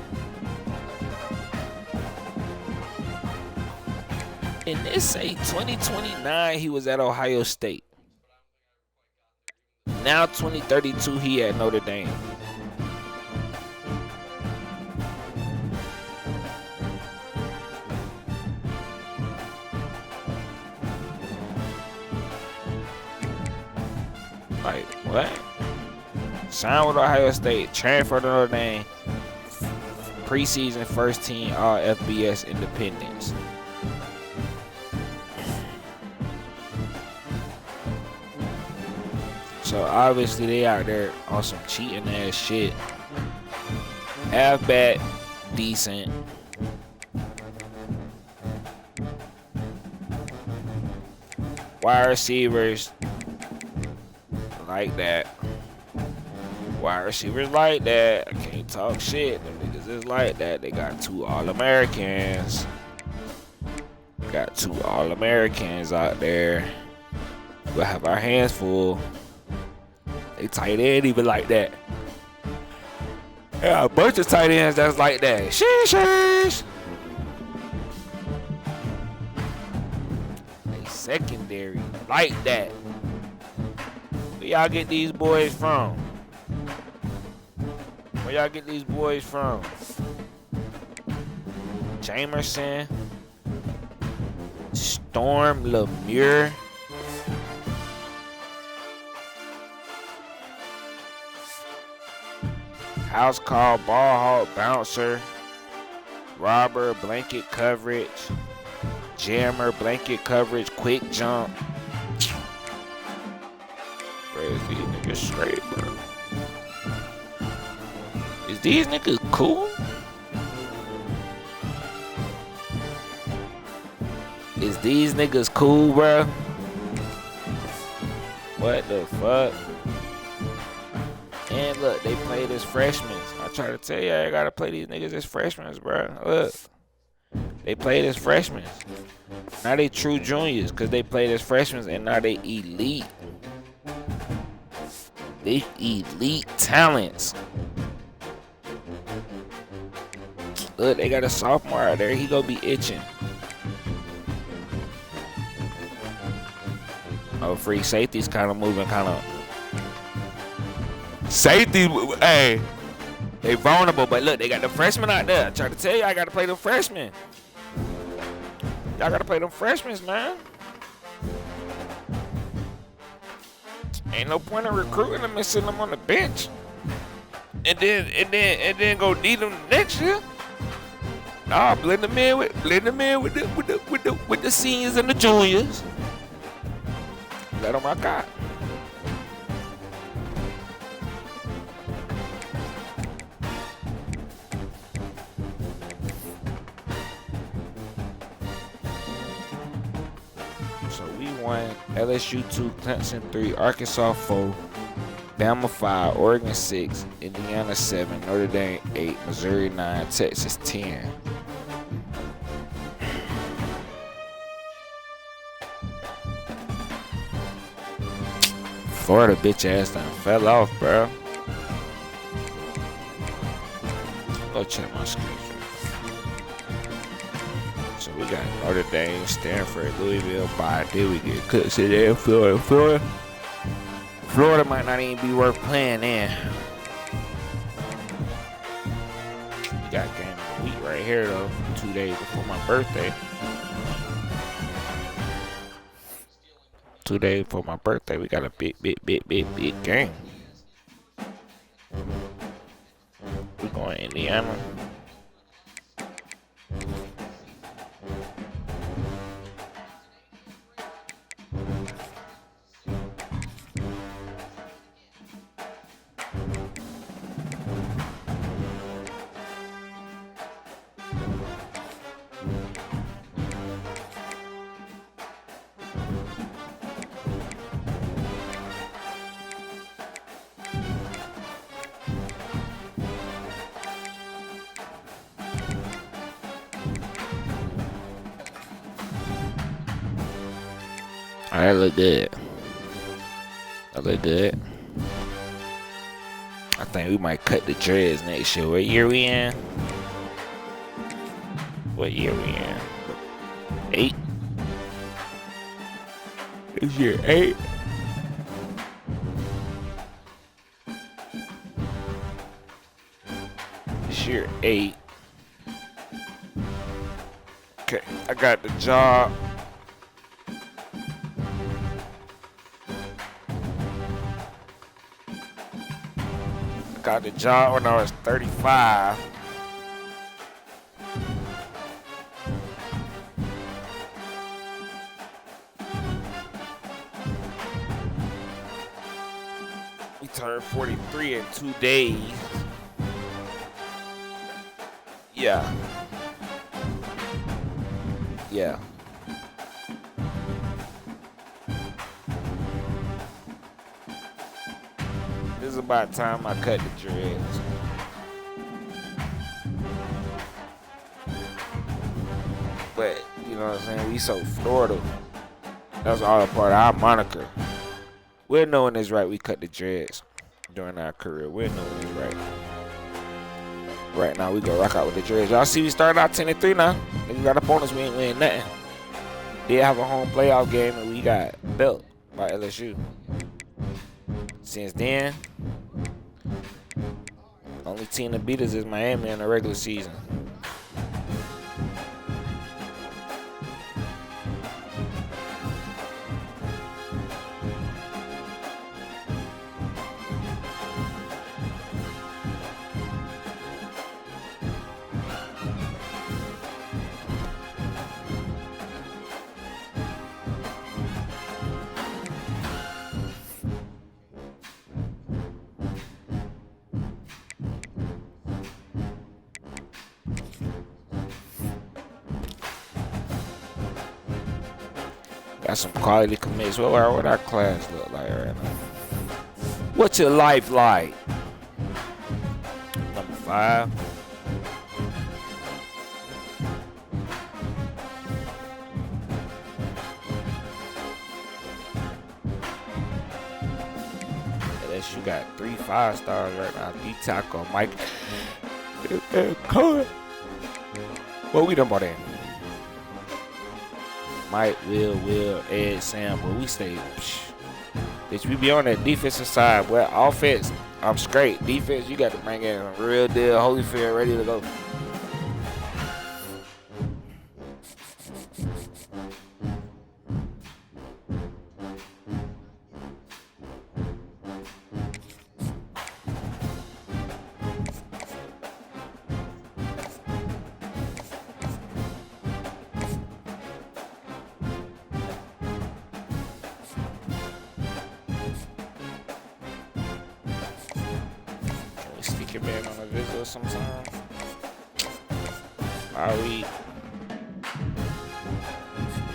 And this say 2029 he was at Ohio State. Now 2032 he at Notre Dame. Like, what? Signed with Ohio State, transferred to Notre Dame, preseason first team all FBS Independence. So obviously they out there on some cheating ass shit. Halfback, decent. Wide receivers, like that. Wide receivers like that. I can't talk shit. Them niggas is like that. They got 2 All-Americans. Got 2 All-Americans out there. We'll have our hands full. They tight end even like that. Yeah, a bunch of tight ends that's like that. Sheesh. They secondary like that. Where y'all get these boys from? Where y'all get these boys from? Jamerson, Storm Lemire. House call, ball hawk, bouncer, robber, blanket coverage, jammer, blanket coverage, quick jump. Bro, is these niggas straight, bro? Is these niggas cool? Is these niggas cool, bro? What the fuck? And look, they played as freshmen. I try to tell you, I gotta play these niggas as freshmen, bro. Look, they played as freshmen. Now they true juniors because they played as freshmen, and now they elite. They elite talents. Look, they got a sophomore out there. He gonna be itching. Oh, free safety's kind of moving, kind of. Safety, hey, they vulnerable, but look, they got the freshmen out there. I try to tell you, I gotta play them freshmen. Y'all gotta play them freshmen, man. Ain't no point in recruiting them and sitting them on the bench, and then go need them next year. Nah, blend them in with the seniors and the juniors. Let them rock out. So we won LSU 2, Clemson 3, Arkansas 4, Bama 5, Oregon 6, Indiana 7, Notre Dame 8, Missouri 9, Texas 10. Florida bitch ass done fell off, bro. Go check my schedule. So we got Notre Dame, Stanford, Louisville, bye. Then we get Clemson there, Florida. Florida might not even be worth playing in. We got game of the week right here though, 2 days before my birthday. 2 days before my birthday, we got a big game. We going to Indiana. That look good. That look good. I think we might cut the dreads next year. What year we in? What year we in? 8? This year 8? This year 8. Okay, I got the job. Got the job when I was 35. We turned 43 in 2 days. Yeah. Yeah. This is about time I cut the dreads. But, you know what I'm saying? We so Florida. That's all a part of our moniker. We're knowing it's right we cut the dreads during our career. We're knowing it's right. Right now, we go rock out with the dreads. Y'all see we started out 10-3 now. And we got opponents, we ain't winning nothing. Did have a home playoff game, and we got built by LSU. Since then, only team that beat us is Miami in the regular season. Got some quality commits. What our class look like right now? What's your life like? Number 5. Unless you got 3 5-stars right now. D-Taco, Mike. What we done about that? Mike, Will, Ed, Sam, but we stay. Bitch, we be on that defensive side. Well, offense, I'm straight. Defense, you got to bring in a real deal Holyfield ready to go. Stick your man on a visit sometime. We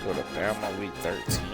go to Bama week 13.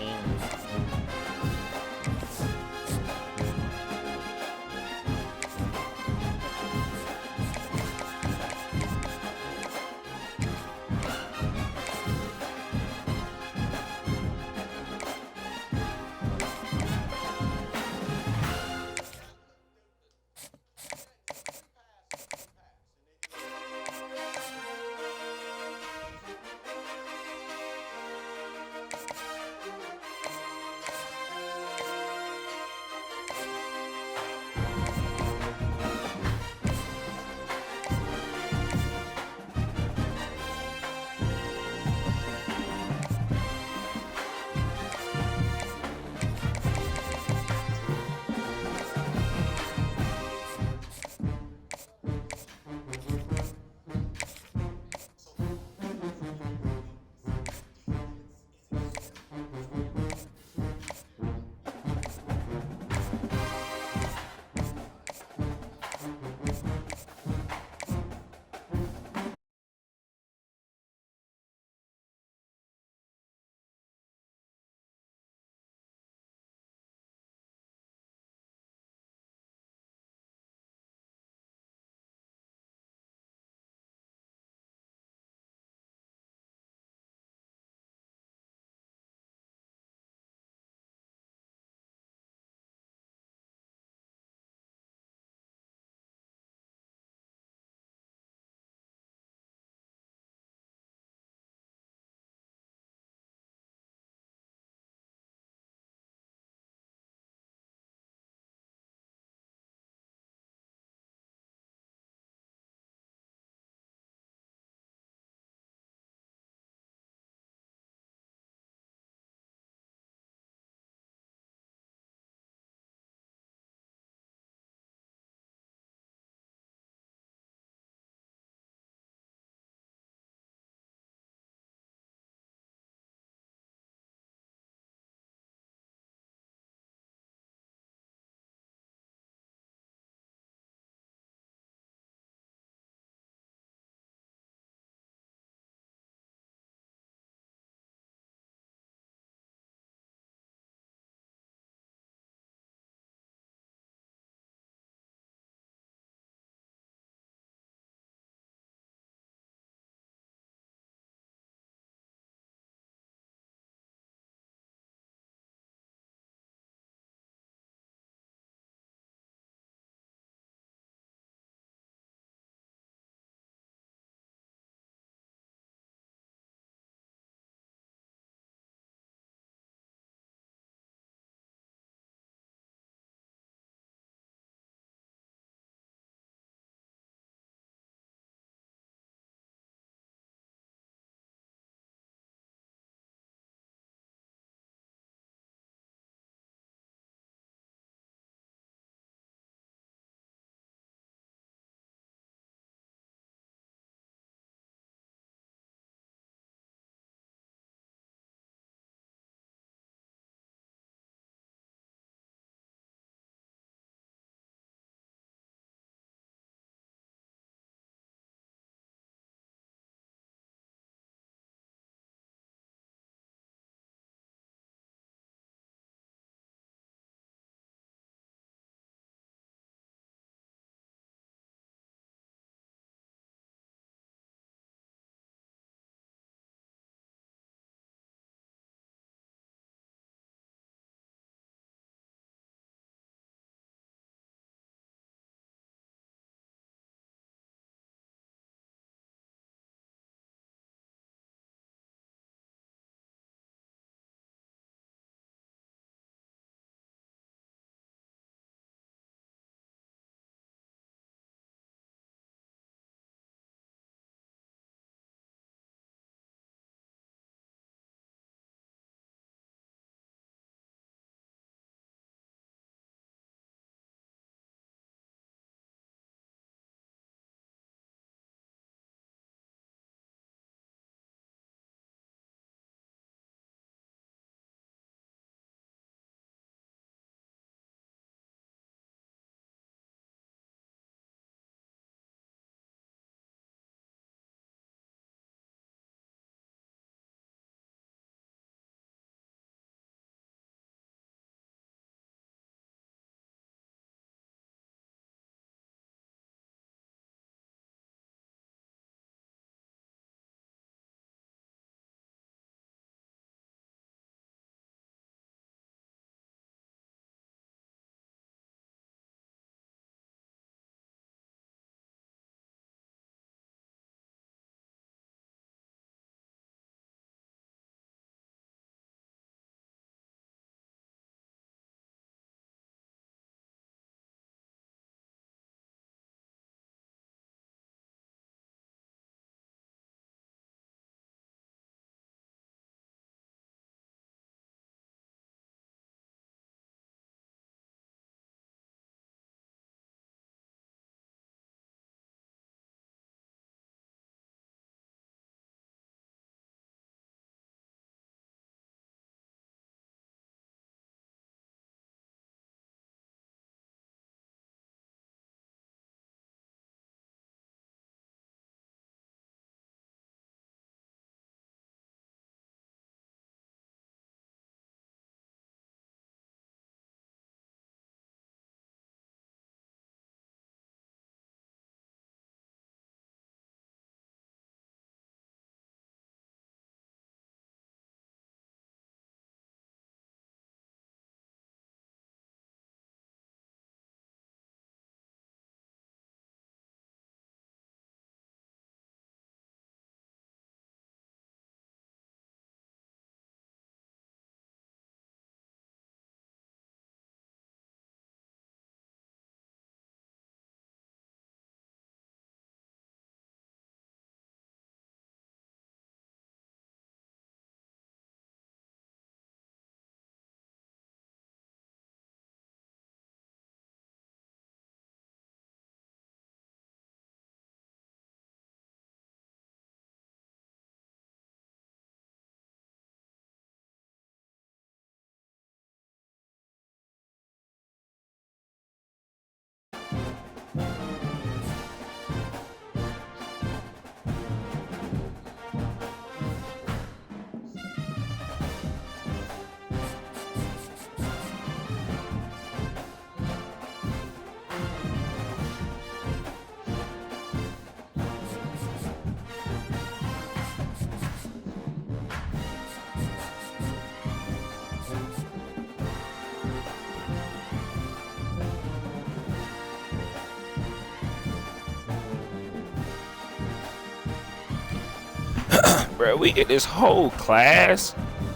Bro, we get this whole class,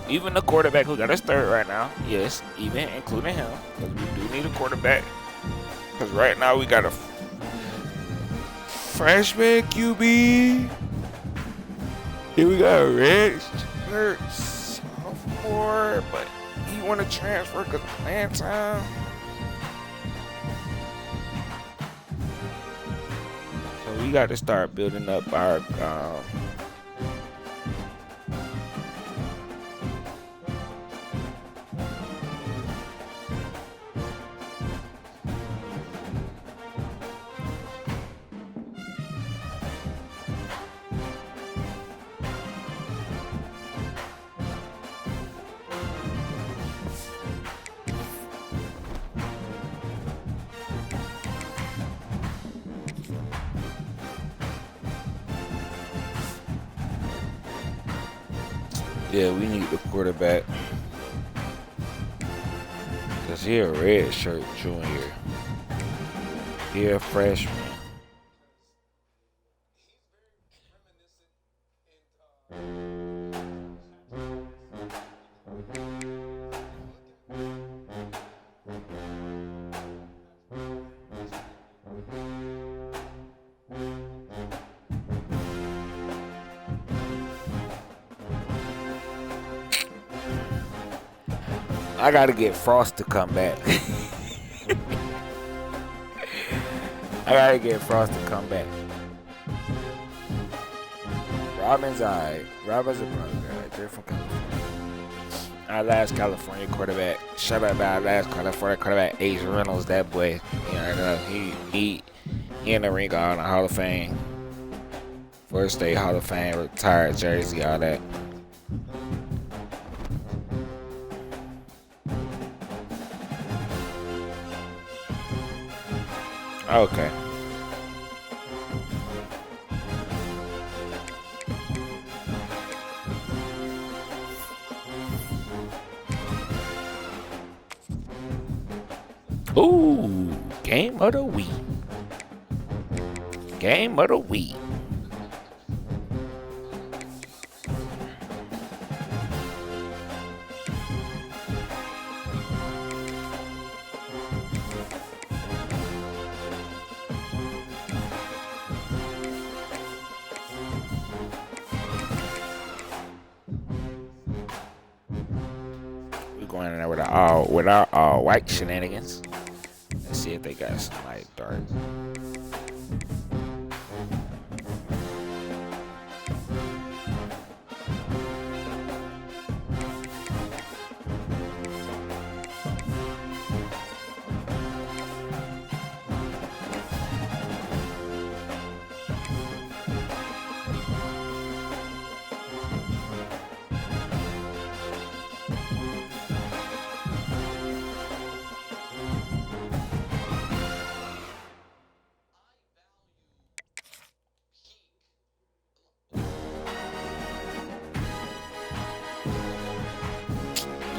even the quarterback who got his third right now. Yes, even including him, because we do need a quarterback. Because right now we got a freshman QB. Here we got a red shirt sophomore, but he want to transfer because of playing time. So we got to start building up our yeah, we need the quarterback. Because he a red shirt junior. He a freshman. I gotta get Frost to come back. I gotta get Frost to come back. Robin's alright. Robin's a brother guy. They're from California. Our last California quarterback. Shout out to our last California quarterback, Ace Reynolds. That boy, you know, he in the ring on the Hall of Fame. First State Hall of Fame, retired jersey, all that. Okay. Ooh, game of the week. Game of the week. Going in there with our all white shenanigans. Let's see if they got some light dark.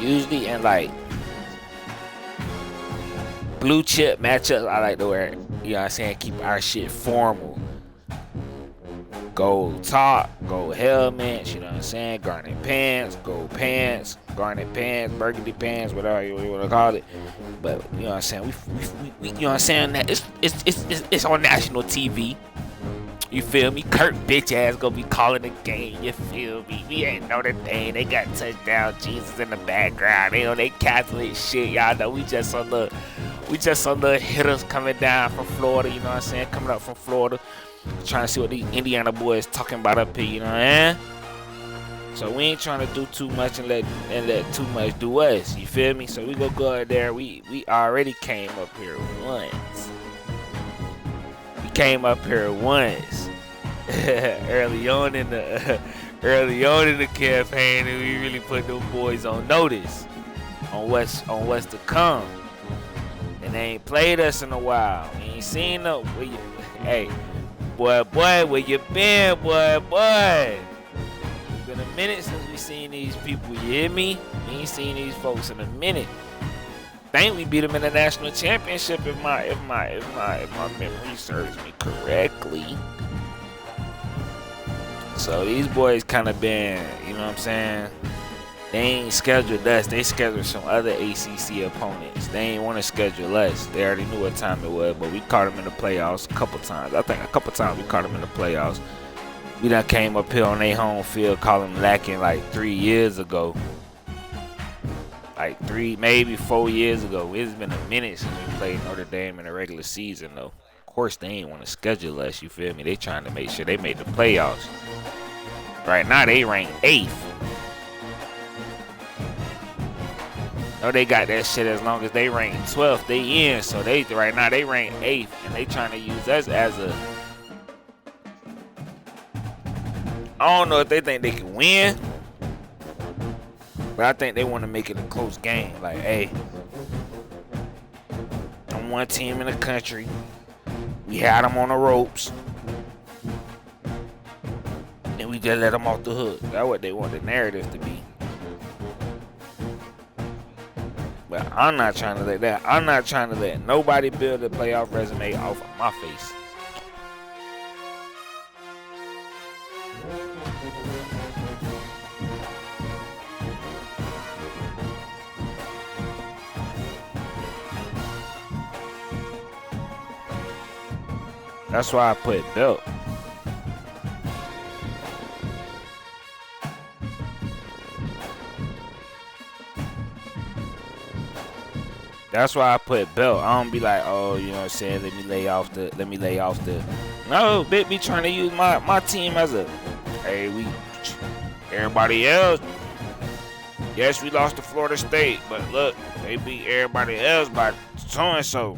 Usually in like blue chip matchups, I like to wear, you know what I'm saying, keep our shit formal. Gold top, gold helmets, you know what I'm saying, garnet pants, gold pants, garnet pants, burgundy pants, whatever you want to call it. But you know what I'm saying, we you know what I'm saying, that it's on national TV. You feel me? Kurt bitch ass gonna be calling the game. You feel me? We ain't know the thing. They got touchdown Jesus in the background. They on they Catholic shit. Y'all know we just on the hitters coming down from Florida. You know what I'm saying? Coming up from Florida, trying to see what these Indiana boys talking about up here. You know what I'm saying? So we ain't trying to do too much and let too much do us. You feel me? So we gonna go out there. We already came up here once. Came up here once early on in the campaign, and we really put them boys on notice on what's to come. And they ain't played us in a while. We ain't seen them. Hey, boy, where you been, boy? It's been a minute since we seen these people. You hear me? We ain't seen these folks in a minute. I think we beat them in the national championship if my memory serves me correctly. So these boys kind of been, you know what I'm saying? They ain't scheduled us. They scheduled some other ACC opponents. They ain't want to schedule us. They already knew what time it was, but we caught them in the playoffs a couple times. I think a couple times we caught them in the playoffs. We done came up here on their home field, call them lacking like 3 years ago. Like 3, maybe 4 years ago. It's been a minute since we played Notre Dame in the regular season, though. Of course, they ain't want to schedule us, you feel me? They trying to make sure they made the playoffs. Right now, they rank 8th. No, they got that shit as long as they rank 12th. They in, so they right now they rank 8th, and they trying to use us as a. I don't know if they think they can win, but I think they want to make it a close game. Like, hey, I'm one team in the country. We had them on the ropes, and we just let them off the hook. That's what they want the narrative to be. But I'm not trying to let that. I'm not trying to let nobody build a playoff resume off of my face. That's why I put belt. That's why I put belt. I don't be like, oh, you know what I'm saying, let me lay off the. No, bitch, be trying to use my team as a, hey, everybody else. Yes, we lost to Florida State, but look, they beat everybody else by so-and-so.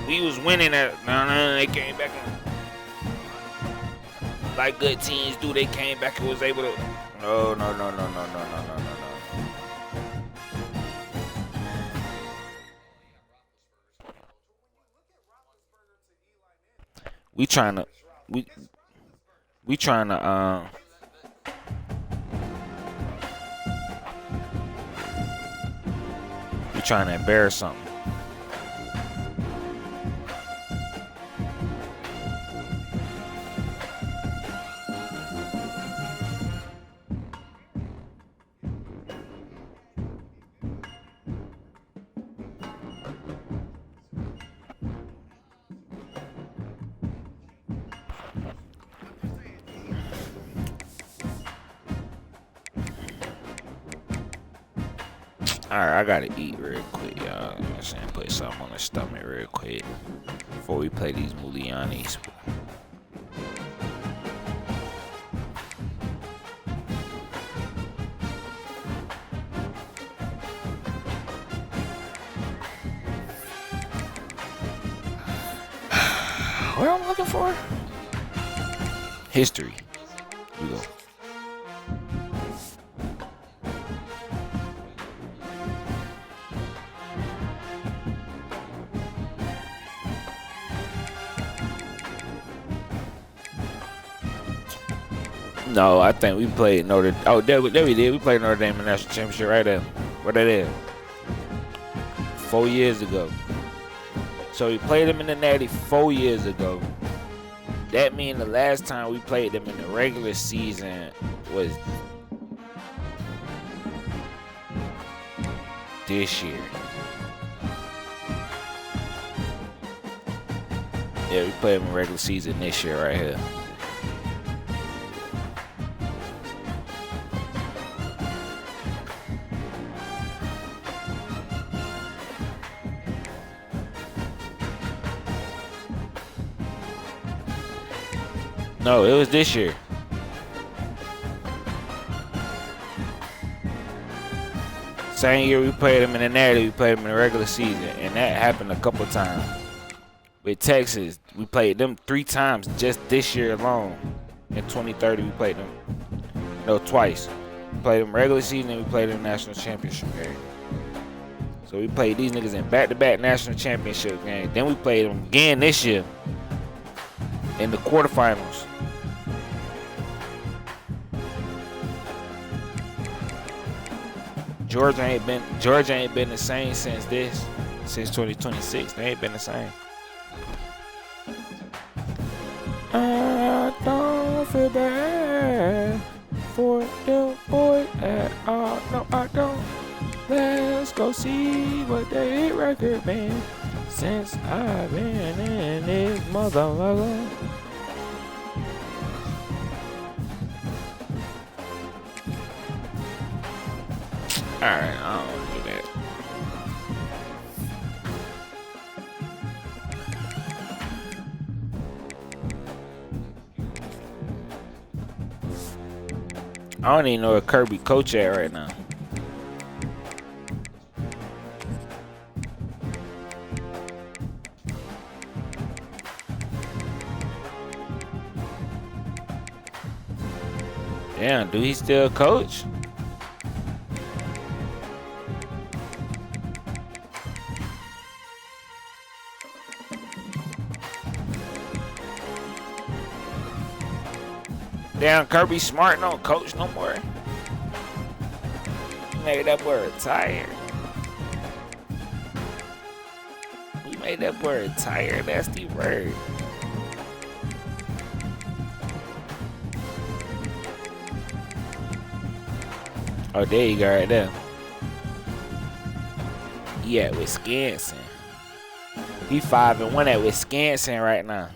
We was winning at, no, they came back and, like good teams do, they came back and was able to, no. We trying to embarrass something. Alright, I gotta eat real quick, y'all. You know what I'm saying? Put something on the stomach real quick before we play these Mulianis. What I'm looking for? History. Here we go. No, I think we played Notre Dame. Oh, there we did. We played Notre Dame in the national championship right there. Where that is? 4 years ago. So we played them in the Natty 4 years ago. That means the last time we played them in the regular season was this year. Yeah, we played them in regular season this year right here. No, it was this year. Same year we played them in the Natty, we played them in the regular season, and that happened a couple times. With Texas, we played them 3 times just this year alone. In 2030, we played them. No, twice. We played them regular season and we played them national championship game. So we played these niggas in back-to-back national championship games. Then we played them again this year in the quarterfinals. Georgia ain't been the same since 2026. They ain't been the same. I don't feel bad for them boys at all. No, I don't. Let's go see what they hit record, man. Since I've been in this motherfucker. Alright, I don't want to do that. I don't even know where Kirby coach at right now. Damn, do he still coach? Damn, Kirby Smart don't coach no more. He made that boy retire. He made that boy retire. That's the word. Oh, there you go right there. He at Wisconsin. He 5-1 at Wisconsin right now.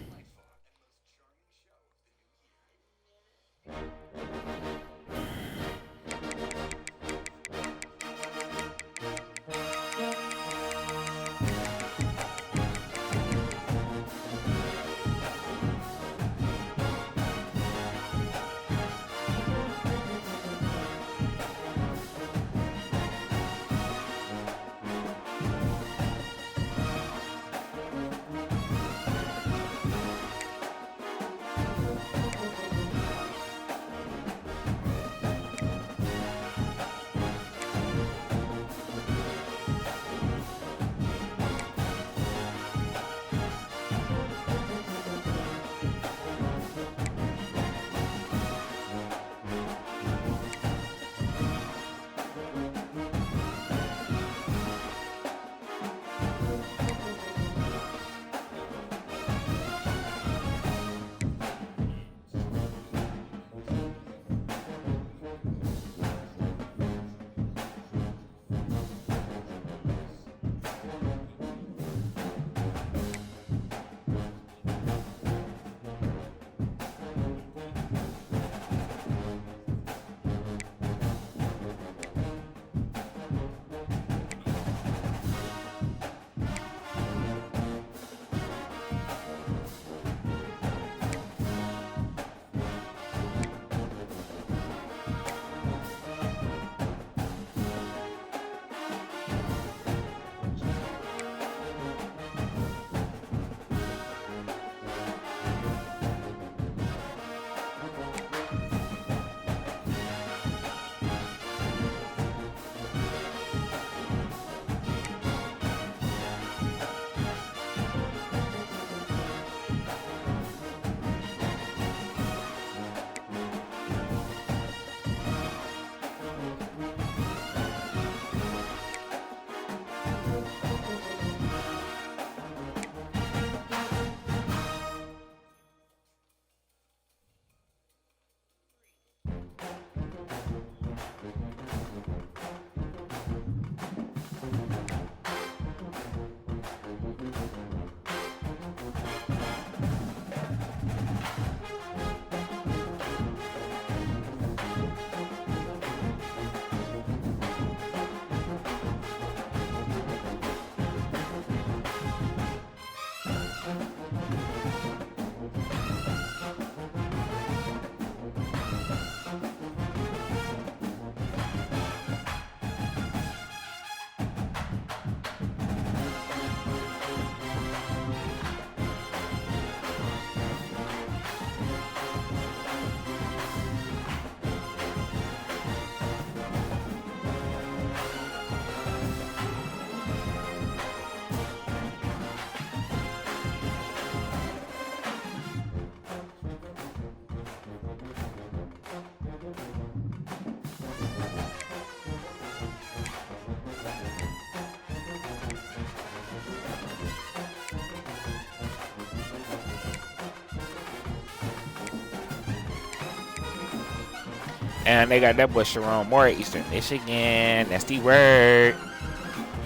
And they got that boy Sharon Moore at Eastern Michigan. That's the word.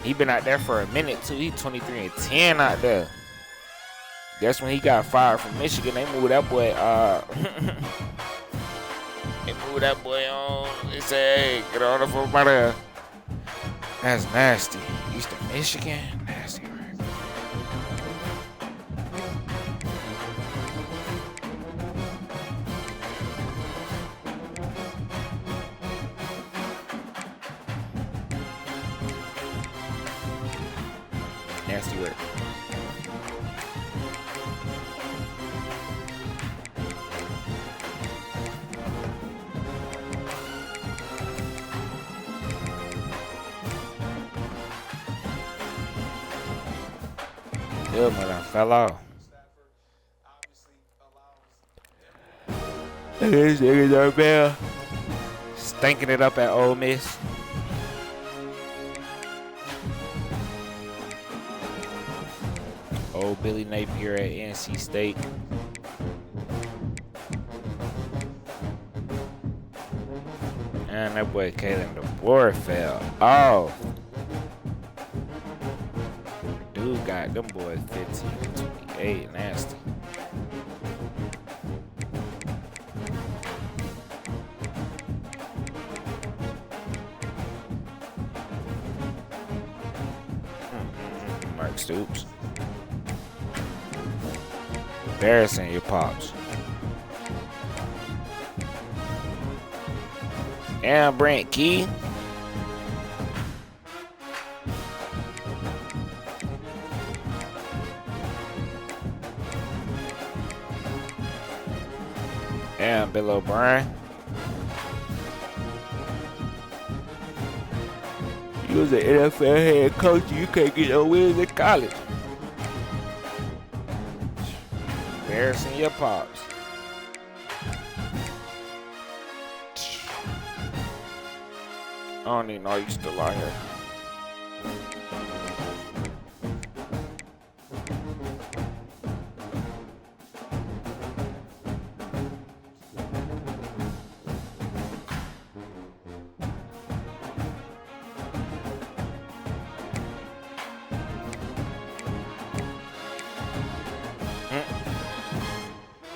He been out there for a minute too. He 23-10 out there. That's when he got fired from Michigan. They moved that boy. They moved that boy on. They said, "Hey, get on the phone, brother." That's nasty. Eastern Michigan, nasty word. Nasty word. Good, man. I fell off. These niggas are bad. Stinking it up at Ole Miss. Old Billy Napier at NC State. And that boy Kalen DeBoer fell off. Dude got them boys 15-28. Nasty. Mark Stoops. Embarrassing your pops. And Brent Key. And Bill O'Brien. You was an NFL head coach. You can't get no wins in college. Embarrassing your pops. I don't even know you still out here.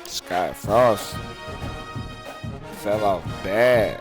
Scott Frost fell off bad.